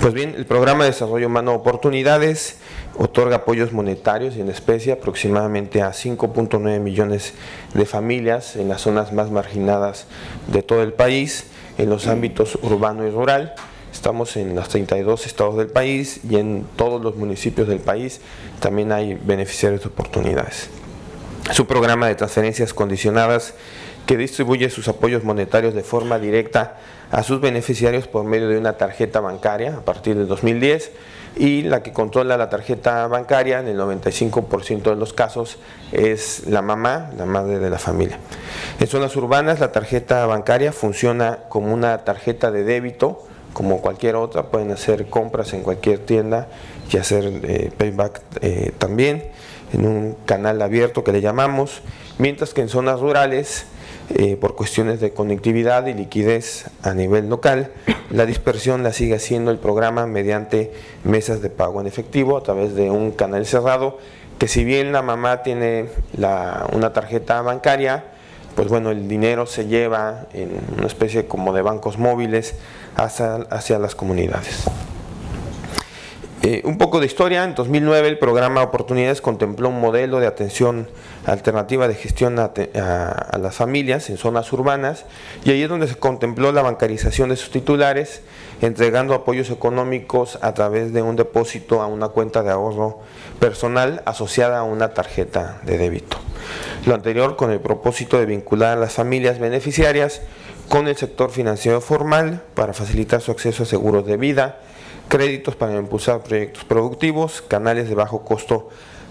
Pues bien, el programa de desarrollo humano Oportunidades otorga apoyos monetarios y en especie aproximadamente a 5.9 millones de familias en las zonas más marginadas de todo el país, en los ámbitos urbano y rural. Estamos en los 32 estados del país y en todos los municipios del país también hay beneficiarios de oportunidades. Es un programa de transferencias condicionadas que distribuye sus apoyos monetarios de forma directa a sus beneficiarios por medio de una tarjeta bancaria a partir del 2010, y la que controla la tarjeta bancaria en el 95% de los casos es la mamá, la madre de la familia. En zonas urbanas la tarjeta bancaria funciona como una tarjeta de débito, como cualquier otra. Pueden hacer compras en cualquier tienda y hacer payback también en un canal abierto que le llamamos, mientras que en zonas rurales, por cuestiones de conectividad y liquidez a nivel local, la dispersión la sigue haciendo el programa mediante mesas de pago en efectivo a través de un canal cerrado, que si bien la mamá tiene una tarjeta bancaria, pues bueno, el dinero se lleva en una especie como de bancos móviles hacia las comunidades. Un poco de historia. En 2009 el programa Oportunidades contempló un modelo de atención alternativa de gestión a las familias en zonas urbanas, y ahí es donde se contempló la bancarización de sus titulares, entregando apoyos económicos a través de un depósito a una cuenta de ahorro personal asociada a una tarjeta de débito. Lo anterior con el propósito de vincular a las familias beneficiarias con el sector financiero formal para facilitar su acceso a seguros de vida, créditos para impulsar proyectos productivos, canales de bajo costo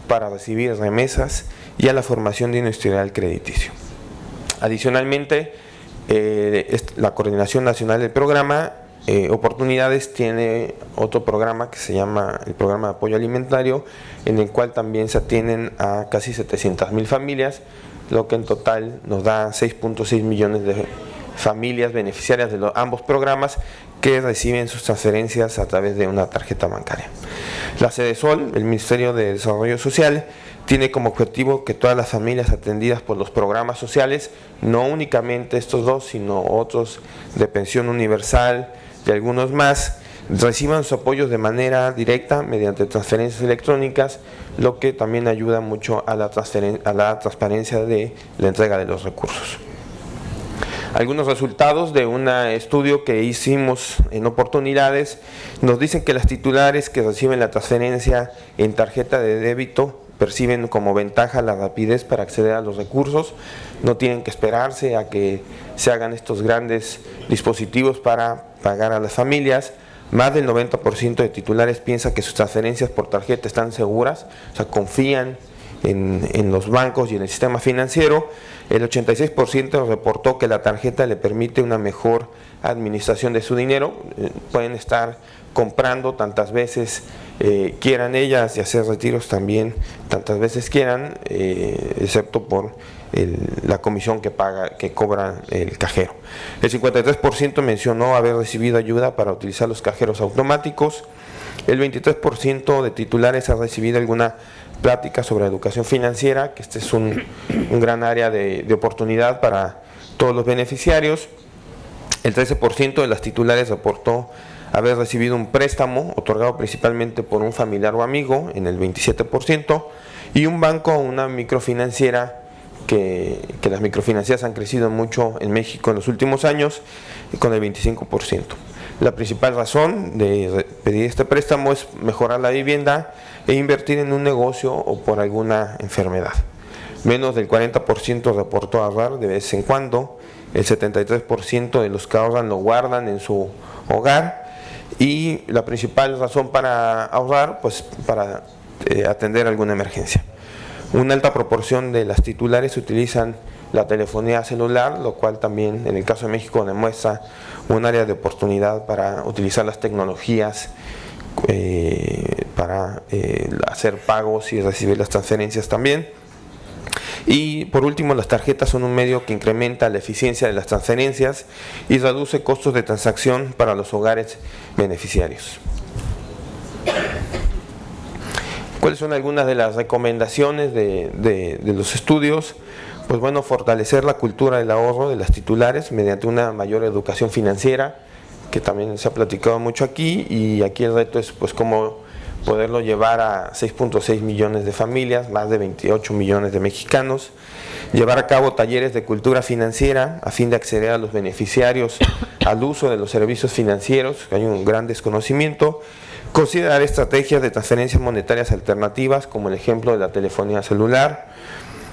para recibir remesas y a la formación de un historial crediticio. Adicionalmente, la Coordinación Nacional del Programa Oportunidades tiene otro programa que se llama el Programa de Apoyo Alimentario, en el cual también se atienden a casi 700,000 familias, lo que en total nos da 6.6 millones de familias beneficiarias de ambos programas que reciben sus transferencias a través de una tarjeta bancaria. La Sedesol, el Ministerio de Desarrollo Social, tiene como objetivo que todas las familias atendidas por los programas sociales, no únicamente estos dos, sino otros de pensión universal y algunos más, reciban sus apoyos de manera directa mediante transferencias electrónicas, lo que también ayuda mucho a la transparencia de la entrega de los recursos. Algunos resultados de un estudio que hicimos en Oportunidades nos dicen que las titulares que reciben la transferencia en tarjeta de débito perciben como ventaja la rapidez para acceder a los recursos, no tienen que esperarse a que se hagan estos grandes dispositivos para pagar a las familias. Más del 90% de titulares piensa que sus transferencias por tarjeta están seguras, o sea, confían en los bancos y en el sistema financiero. El 86% reportó que la tarjeta le permite una mejor administración de su dinero. Pueden estar comprando tantas veces quieran ellas y hacer retiros también tantas veces quieran, excepto por la comisión que cobra el cajero. El 53% mencionó haber recibido ayuda para utilizar los cajeros automáticos. El 23% de titulares ha recibido alguna plática sobre educación financiera, que este es un gran área de oportunidad para todos los beneficiarios. El 13% de las titulares reportó haber recibido un préstamo otorgado principalmente por un familiar o amigo, en el 27%, y un banco o una microfinanciera, que las microfinancieras han crecido mucho en México en los últimos años, con el 25%. La principal razón de pedir este préstamo es mejorar la vivienda e invertir en un negocio o por alguna enfermedad. Menos del 40% reportó ahorrar de vez en cuando, el 73% de los que ahorran lo guardan en su hogar, y la principal razón para ahorrar, pues para atender alguna emergencia. Una alta proporción de las titulares utilizan la telefonía celular, lo cual también en el caso de México demuestra un área de oportunidad para utilizar las tecnologías para hacer pagos y recibir las transferencias también. Y por último, las tarjetas son un medio que incrementa la eficiencia de las transferencias y reduce costos de transacción para los hogares beneficiarios. ¿Cuáles son algunas de las recomendaciones de los estudios? Pues bueno, fortalecer la cultura del ahorro de las titulares mediante una mayor educación financiera, que también se ha platicado mucho aquí, y aquí el reto es pues cómo poderlo llevar a 6.6 millones de familias, más de 28 millones de mexicanos, llevar a cabo talleres de cultura financiera a fin de acceder a los beneficiarios al uso de los servicios financieros, que hay un gran desconocimiento, considerar estrategias de transferencias monetarias alternativas, como el ejemplo de la telefonía celular,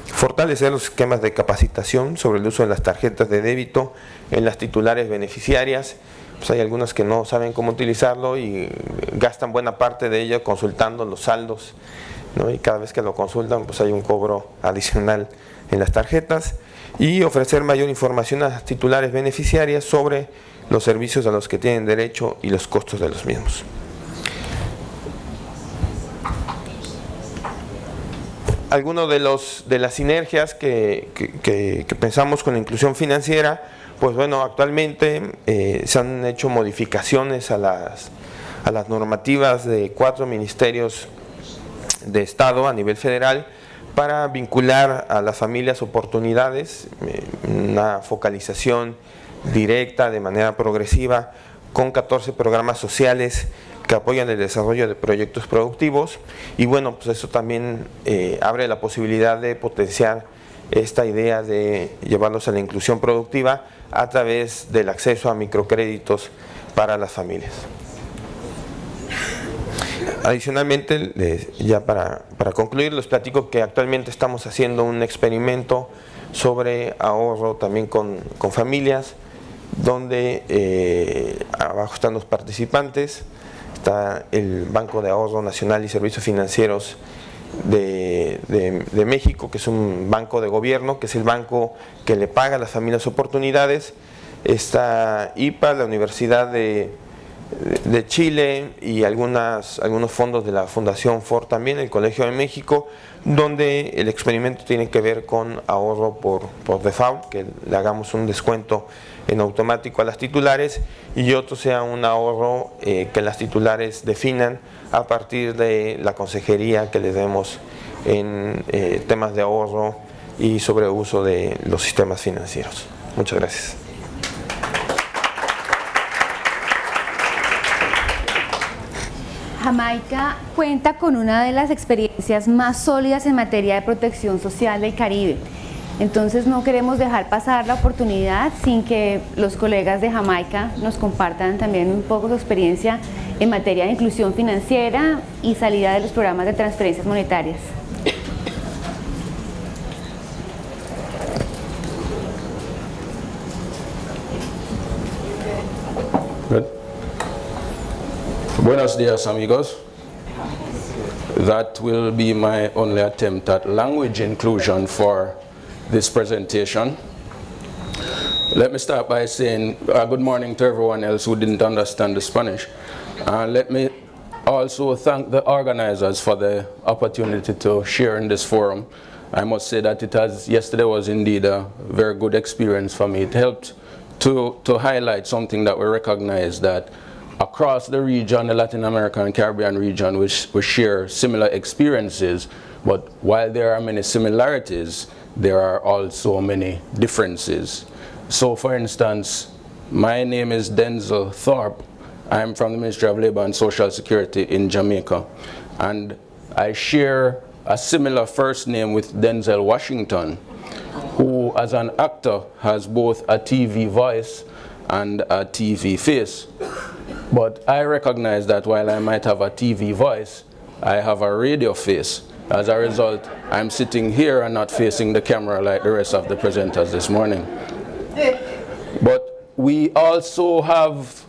fortalecer los esquemas de capacitación sobre el uso de las tarjetas de débito en las titulares beneficiarias. Pues hay algunas que no saben cómo utilizarlo y gastan buena parte de ello consultando los saldos, ¿no? Y cada vez que lo consultan pues hay un cobro adicional en las tarjetas, y ofrecer mayor información a las titulares beneficiarias sobre los servicios a los que tienen derecho y los costos de los mismos. Algunos de las sinergias que pensamos con la inclusión financiera, pues bueno, actualmente se han hecho modificaciones a las normativas de 4 ministerios de Estado a nivel federal para vincular a las familias oportunidades, una focalización directa de manera progresiva con 14 programas sociales que apoyan el desarrollo de proyectos productivos, y bueno, pues eso también abre la posibilidad de potenciar esta idea de llevarlos a la inclusión productiva a través del acceso a microcréditos para las familias. Adicionalmente, ya para concluir, les platico que actualmente estamos haciendo un experimento sobre ahorro también con familias, donde abajo están los participantes. Está el Banco de Ahorro Nacional y Servicios Financieros de México, que es un banco de gobierno, que es el banco que le paga a las familias oportunidades. Está IPA, la Universidad de Chile, y algunos fondos de la Fundación Ford también, el Colegio de México, donde el experimento tiene que ver con ahorro por default, que le hagamos un descuento en automático a las titulares, y otro sea un ahorro que las titulares definan a partir de la consejería que les demos en temas de ahorro y sobre uso de los sistemas financieros. Muchas gracias. Jamaica cuenta con una de las experiencias más sólidas en materia de protección social del Caribe. Entonces no queremos dejar pasar la oportunidad sin que los colegas de Jamaica nos compartan también un poco su experiencia en materia de inclusión financiera y salida de los programas de transferencias monetarias. Good. Buenos días, amigos. That will be my only attempt at language inclusion for this presentation. Let me start by saying good morning to everyone else who didn't understand the Spanish. Let me also thank the organizers for the opportunity to share in this forum. I must say that yesterday was indeed a very good experience for me. It helped to highlight something that we recognize, that across the region, the Latin American and Caribbean region, we share similar experiences, but while there are many similarities, there are also many differences. So for instance, My name is Denzel Thorpe. I'm from the Ministry of Labor and Social Security in Jamaica. And I share a similar first name with Denzel Washington, who as an actor has both a TV voice and a TV face. But I recognize that while I might have a TV voice, I have a radio face. As a result, I'm sitting here and not facing the camera like the rest of the presenters this morning. But we also have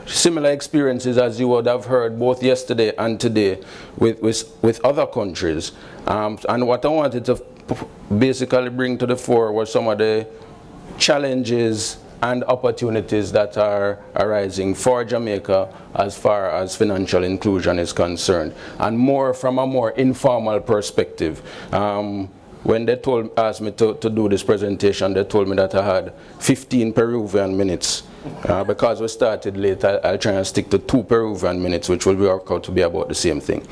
similar experiences, as you would have heard both yesterday and today, with other countries. And what I wanted to basically bring to the fore were some of the challenges and opportunities that are arising for Jamaica as far as financial inclusion is concerned, and more from a more informal perspective. When they asked me to do this presentation, they told me that I had 15 Peruvian minutes. Because we started late, I'll try and stick to 2 Peruvian minutes, which will work out to be about the same thing.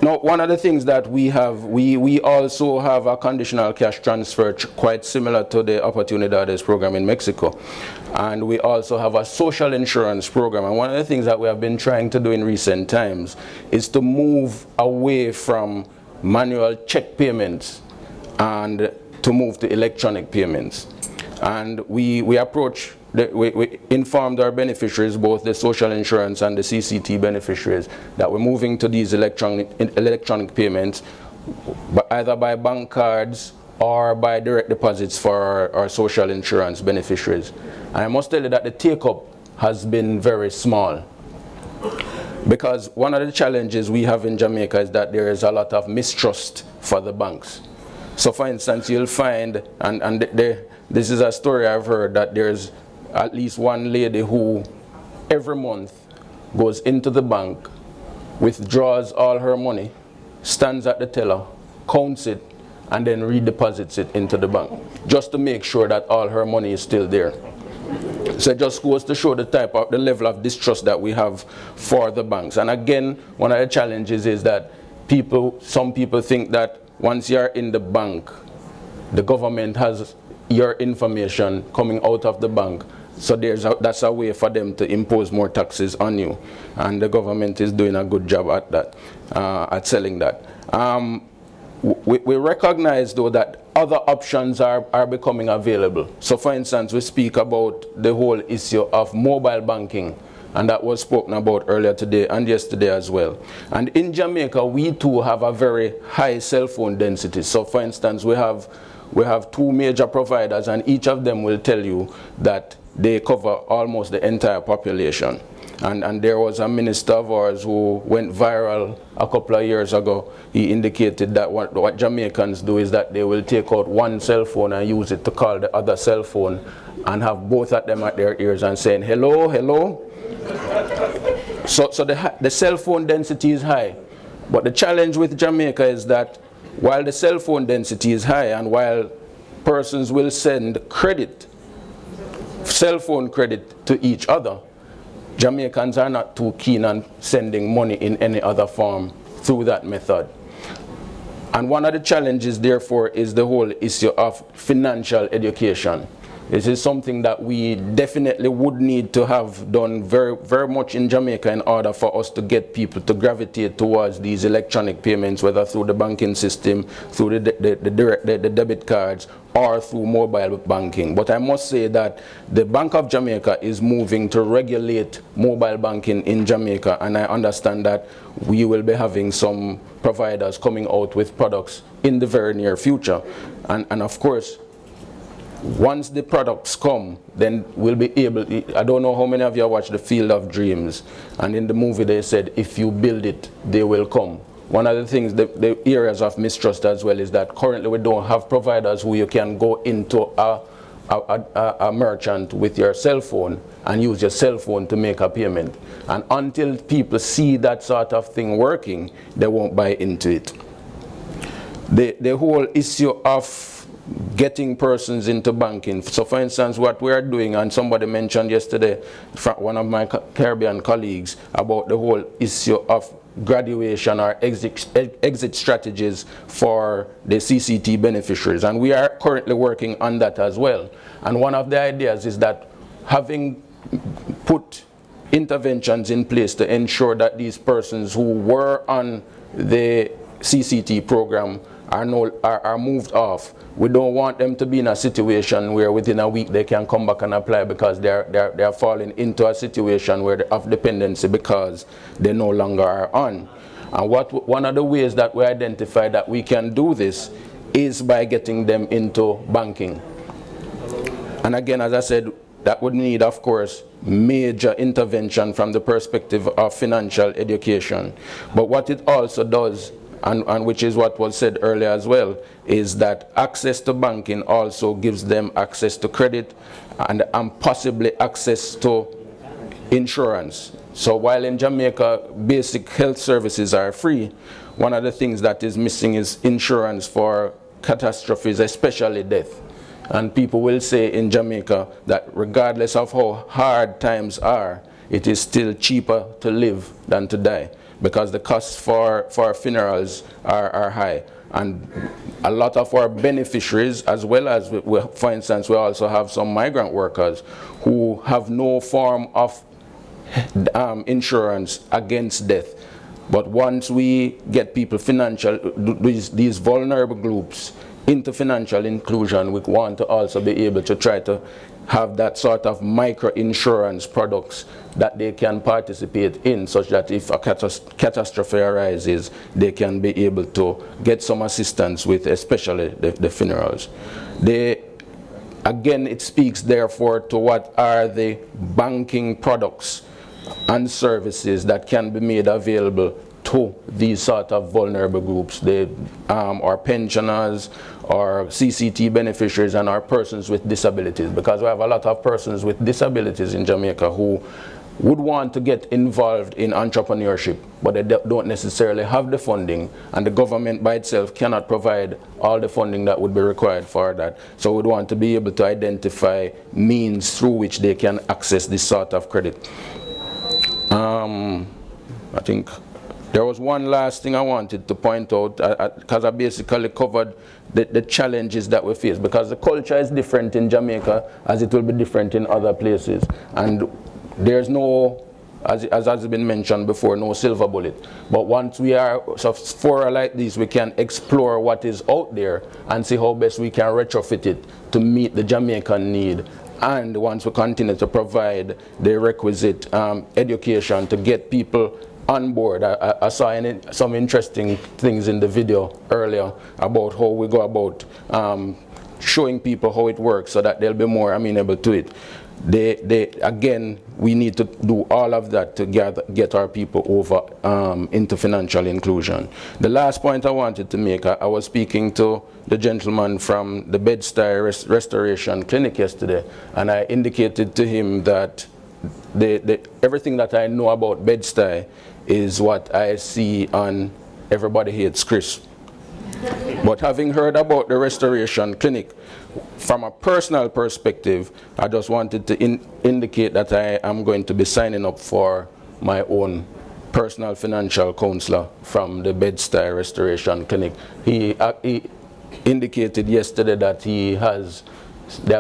Now, one of the things that we have, we also have a conditional cash transfer quite similar to the Oportunidades program in Mexico. And we also have a social insurance program. And one of the things that we have been trying to do in recent times is to move away from manual check payments and to move to electronic payments. And we informed our beneficiaries, both the social insurance and the CCT beneficiaries, that we're moving to these electronic payments, either by bank cards or by direct deposits for our social insurance beneficiaries. And I must tell you that the take-up has been very small. Because one of the challenges we have in Jamaica is that there is a lot of mistrust for the banks. So for instance, you'll find, this is a story I've heard, that there's at least one lady who every month goes into the bank, withdraws all her money, stands at the teller, counts it, and then redeposits it into the bank, just to make sure that all her money is still there. So it just goes to show the level of distrust that we have for the banks. And again, one of the challenges is that some people think that once you're in the bank, the government has your information coming out of the bank. So that's a way for them to impose more taxes on you. And the government is doing a good job at that, at selling that. We recognize, though, that other options are becoming available. So, for instance, we speak about the whole issue of mobile banking, and that was spoken about earlier today and yesterday as well. And in Jamaica, we too have a very high cell phone density. So, for instance, we have 2 major providers, and each of them will tell you that they cover almost the entire population. And there was a minister of ours who went viral a couple of years ago. He indicated that what Jamaicans do is that they will take out one cell phone and use it to call the other cell phone and have both of them at their ears and saying, hello, hello. So the cell phone density is high. But the challenge with Jamaica is that while the cell phone density is high and while persons will send credit, cell phone credit to each other, Jamaicans are not too keen on sending money in any other form through that method. And one of the challenges, therefore, is the whole issue of financial education. This is something that we definitely would need to have done very, very much in Jamaica in order for us to get people to gravitate towards these electronic payments, whether through the banking system, through the debit cards, or through mobile banking. But I must say that the Bank of Jamaica is moving to regulate mobile banking in Jamaica, and I understand that we will be having some providers coming out with products in the very near future. And of course, once the products come, then we'll be able, I don't know how many of you watched The Field of Dreams, and in the movie they said, if you build it, they will come. One of the things, the areas of mistrust as well, is that currently we don't have providers who you can go into a merchant with your cell phone and use your cell phone to make a payment. And until people see that sort of thing working, they won't buy into it. The whole issue of getting persons into banking. So for instance, what we are doing, and somebody mentioned yesterday, one of my Caribbean colleagues, about the whole issue of graduation or exit strategies for the CCT beneficiaries, and we are currently working on that as well. And one of the ideas is that having put interventions in place to ensure that these persons who were on the CCT program are moved off. We don't want them to be in a situation where within a week they can come back and apply because they're falling into a situation of dependency because they no longer are on. And one of the ways that we identify that we can do this is by getting them into banking. And again, as I said, that would need, of course, major intervention from the perspective of financial education. But what it also does, and which is what was said earlier as well, is that access to banking also gives them access to credit and possibly access to insurance. So while in Jamaica basic health services are free, one of the things that is missing is insurance for catastrophes, especially death. And people will say in Jamaica that regardless of how hard times are, it is still cheaper to live than to die, because the costs for funerals are high. And a lot of our beneficiaries, as well as, for instance, we also have some migrant workers who have no form of insurance against death. But once we get people these vulnerable groups into financial inclusion, we want to also be able to try to have that sort of micro-insurance products that they can participate in, such that if a catastrophe arises, they can be able to get some assistance with, especially the funerals. Again, it speaks therefore to what are the banking products and services that can be made available to these sort of vulnerable groups, our pensioners, our CCT beneficiaries, and our persons with disabilities, because we have a lot of persons with disabilities in Jamaica who would want to get involved in entrepreneurship, but they don't necessarily have the funding, and the government by itself cannot provide all the funding that would be required for that. So we'd want to be able to identify means through which they can access this sort of credit. I think there was one last thing I wanted to point out, because I basically covered the challenges that we face, because the culture is different in Jamaica as it will be different in other places. And there's no, as has been mentioned before, no silver bullet. But once we are fora like this, we can explore what is out there and see how best we can retrofit it to meet the Jamaican need. And once we continue to provide the requisite education to get people on board. I saw some interesting things in the video earlier about how we go about showing people how it works so that they'll be more amenable to it. Again, we need to do all of that to get our people over into financial inclusion. The last point I wanted to make, I was speaking to the gentleman from the Bed-Stuy Restoration Clinic yesterday, and I indicated to him that everything that I know about Bed-Stuy is what I see on Everybody Hates Chris. But having heard about the Restoration Clinic, from a personal perspective, I just wanted to indicate that I am going to be signing up for my own personal financial counselor from the Bed-Stuy Restoration Clinic. He indicated yesterday that they have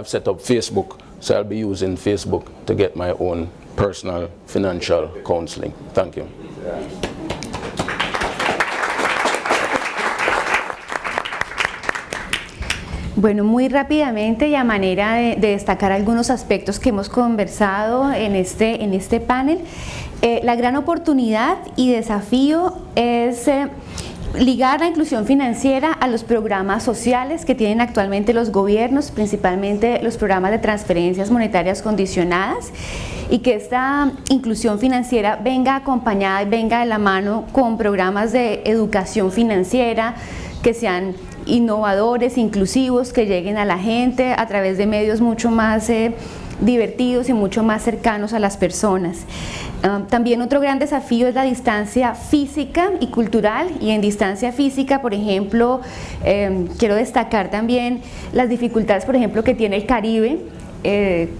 set up Facebook, so I'll be using Facebook to get my own personal financial counseling. Thank you. Bueno, muy rápidamente y a manera de destacar algunos aspectos que hemos conversado en este panel, la gran oportunidad y desafío es ligar la inclusión financiera a los programas sociales que tienen actualmente los gobiernos, principalmente los programas de transferencias monetarias condicionadas, y que esta inclusión financiera venga acompañada y venga de la mano con programas de educación financiera que sean innovadores, inclusivos, que lleguen a la gente a través de medios mucho más divertidos y mucho más cercanos a las personas. También otro gran desafío es la distancia física y cultural, y en distancia física, por ejemplo, quiero destacar también las dificultades, por ejemplo, que tiene el Caribe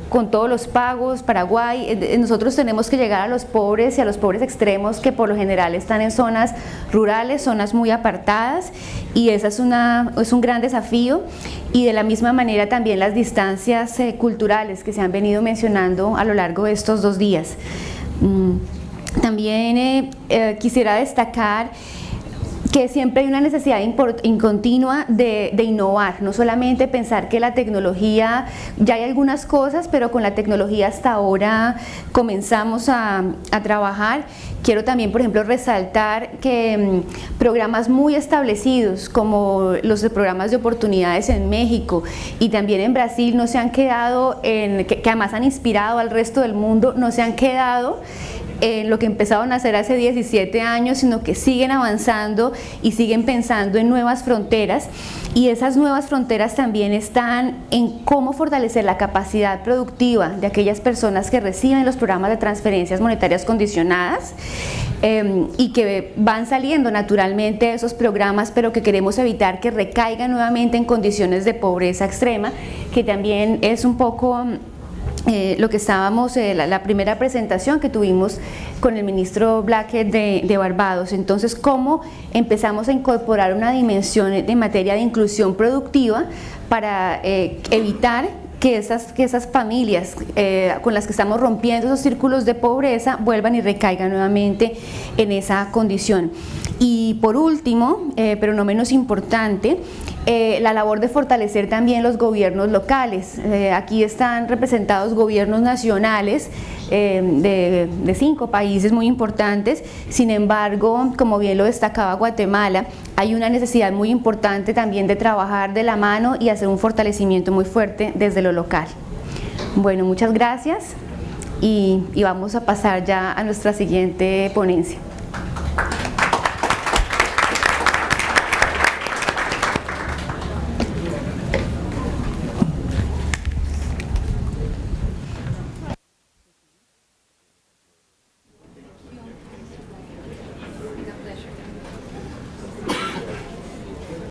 con todos los pagos. Paraguay, nosotros tenemos que llegar a los pobres y a los pobres extremos que por lo general están en zonas rurales, zonas muy apartadas, y esa es un gran desafío. Y de la misma manera también las distancias culturales que se han venido mencionando a lo largo de estos 2 días. También quisiera destacar que siempre hay una necesidad continua de innovar, no solamente pensar que la tecnología, ya hay algunas cosas, pero con la tecnología hasta ahora comenzamos a trabajar. Quiero también, por ejemplo, resaltar que programas muy establecidos como los de programas de oportunidades en México y también en Brasil no se han quedado, que además han inspirado al resto del mundo, no se han quedado en lo que empezaron a hacer hace 17 años, sino que siguen avanzando y siguen pensando en nuevas fronteras, y esas nuevas fronteras también están en cómo fortalecer la capacidad productiva de aquellas personas que reciben los programas de transferencias monetarias condicionadas y que van saliendo naturalmente esos programas, pero que queremos evitar que recaigan nuevamente en condiciones de pobreza extrema, que también es un poco lo que estábamos, la primera presentación que tuvimos con el ministro Blackhead de Barbados. Entonces, cómo empezamos a incorporar una dimensión en materia de inclusión productiva para evitar que esas familias con las que estamos rompiendo esos círculos de pobreza vuelvan y recaigan nuevamente en esa condición. Y por último, pero no menos importante, la labor de fortalecer también los gobiernos locales. Aquí están representados gobiernos nacionales de 5 países muy importantes. Sin embargo, como bien lo destacaba Guatemala, hay una necesidad muy importante también de trabajar de la mano y hacer un fortalecimiento muy fuerte desde lo local. Bueno, muchas gracias y vamos a pasar ya a nuestra siguiente ponencia.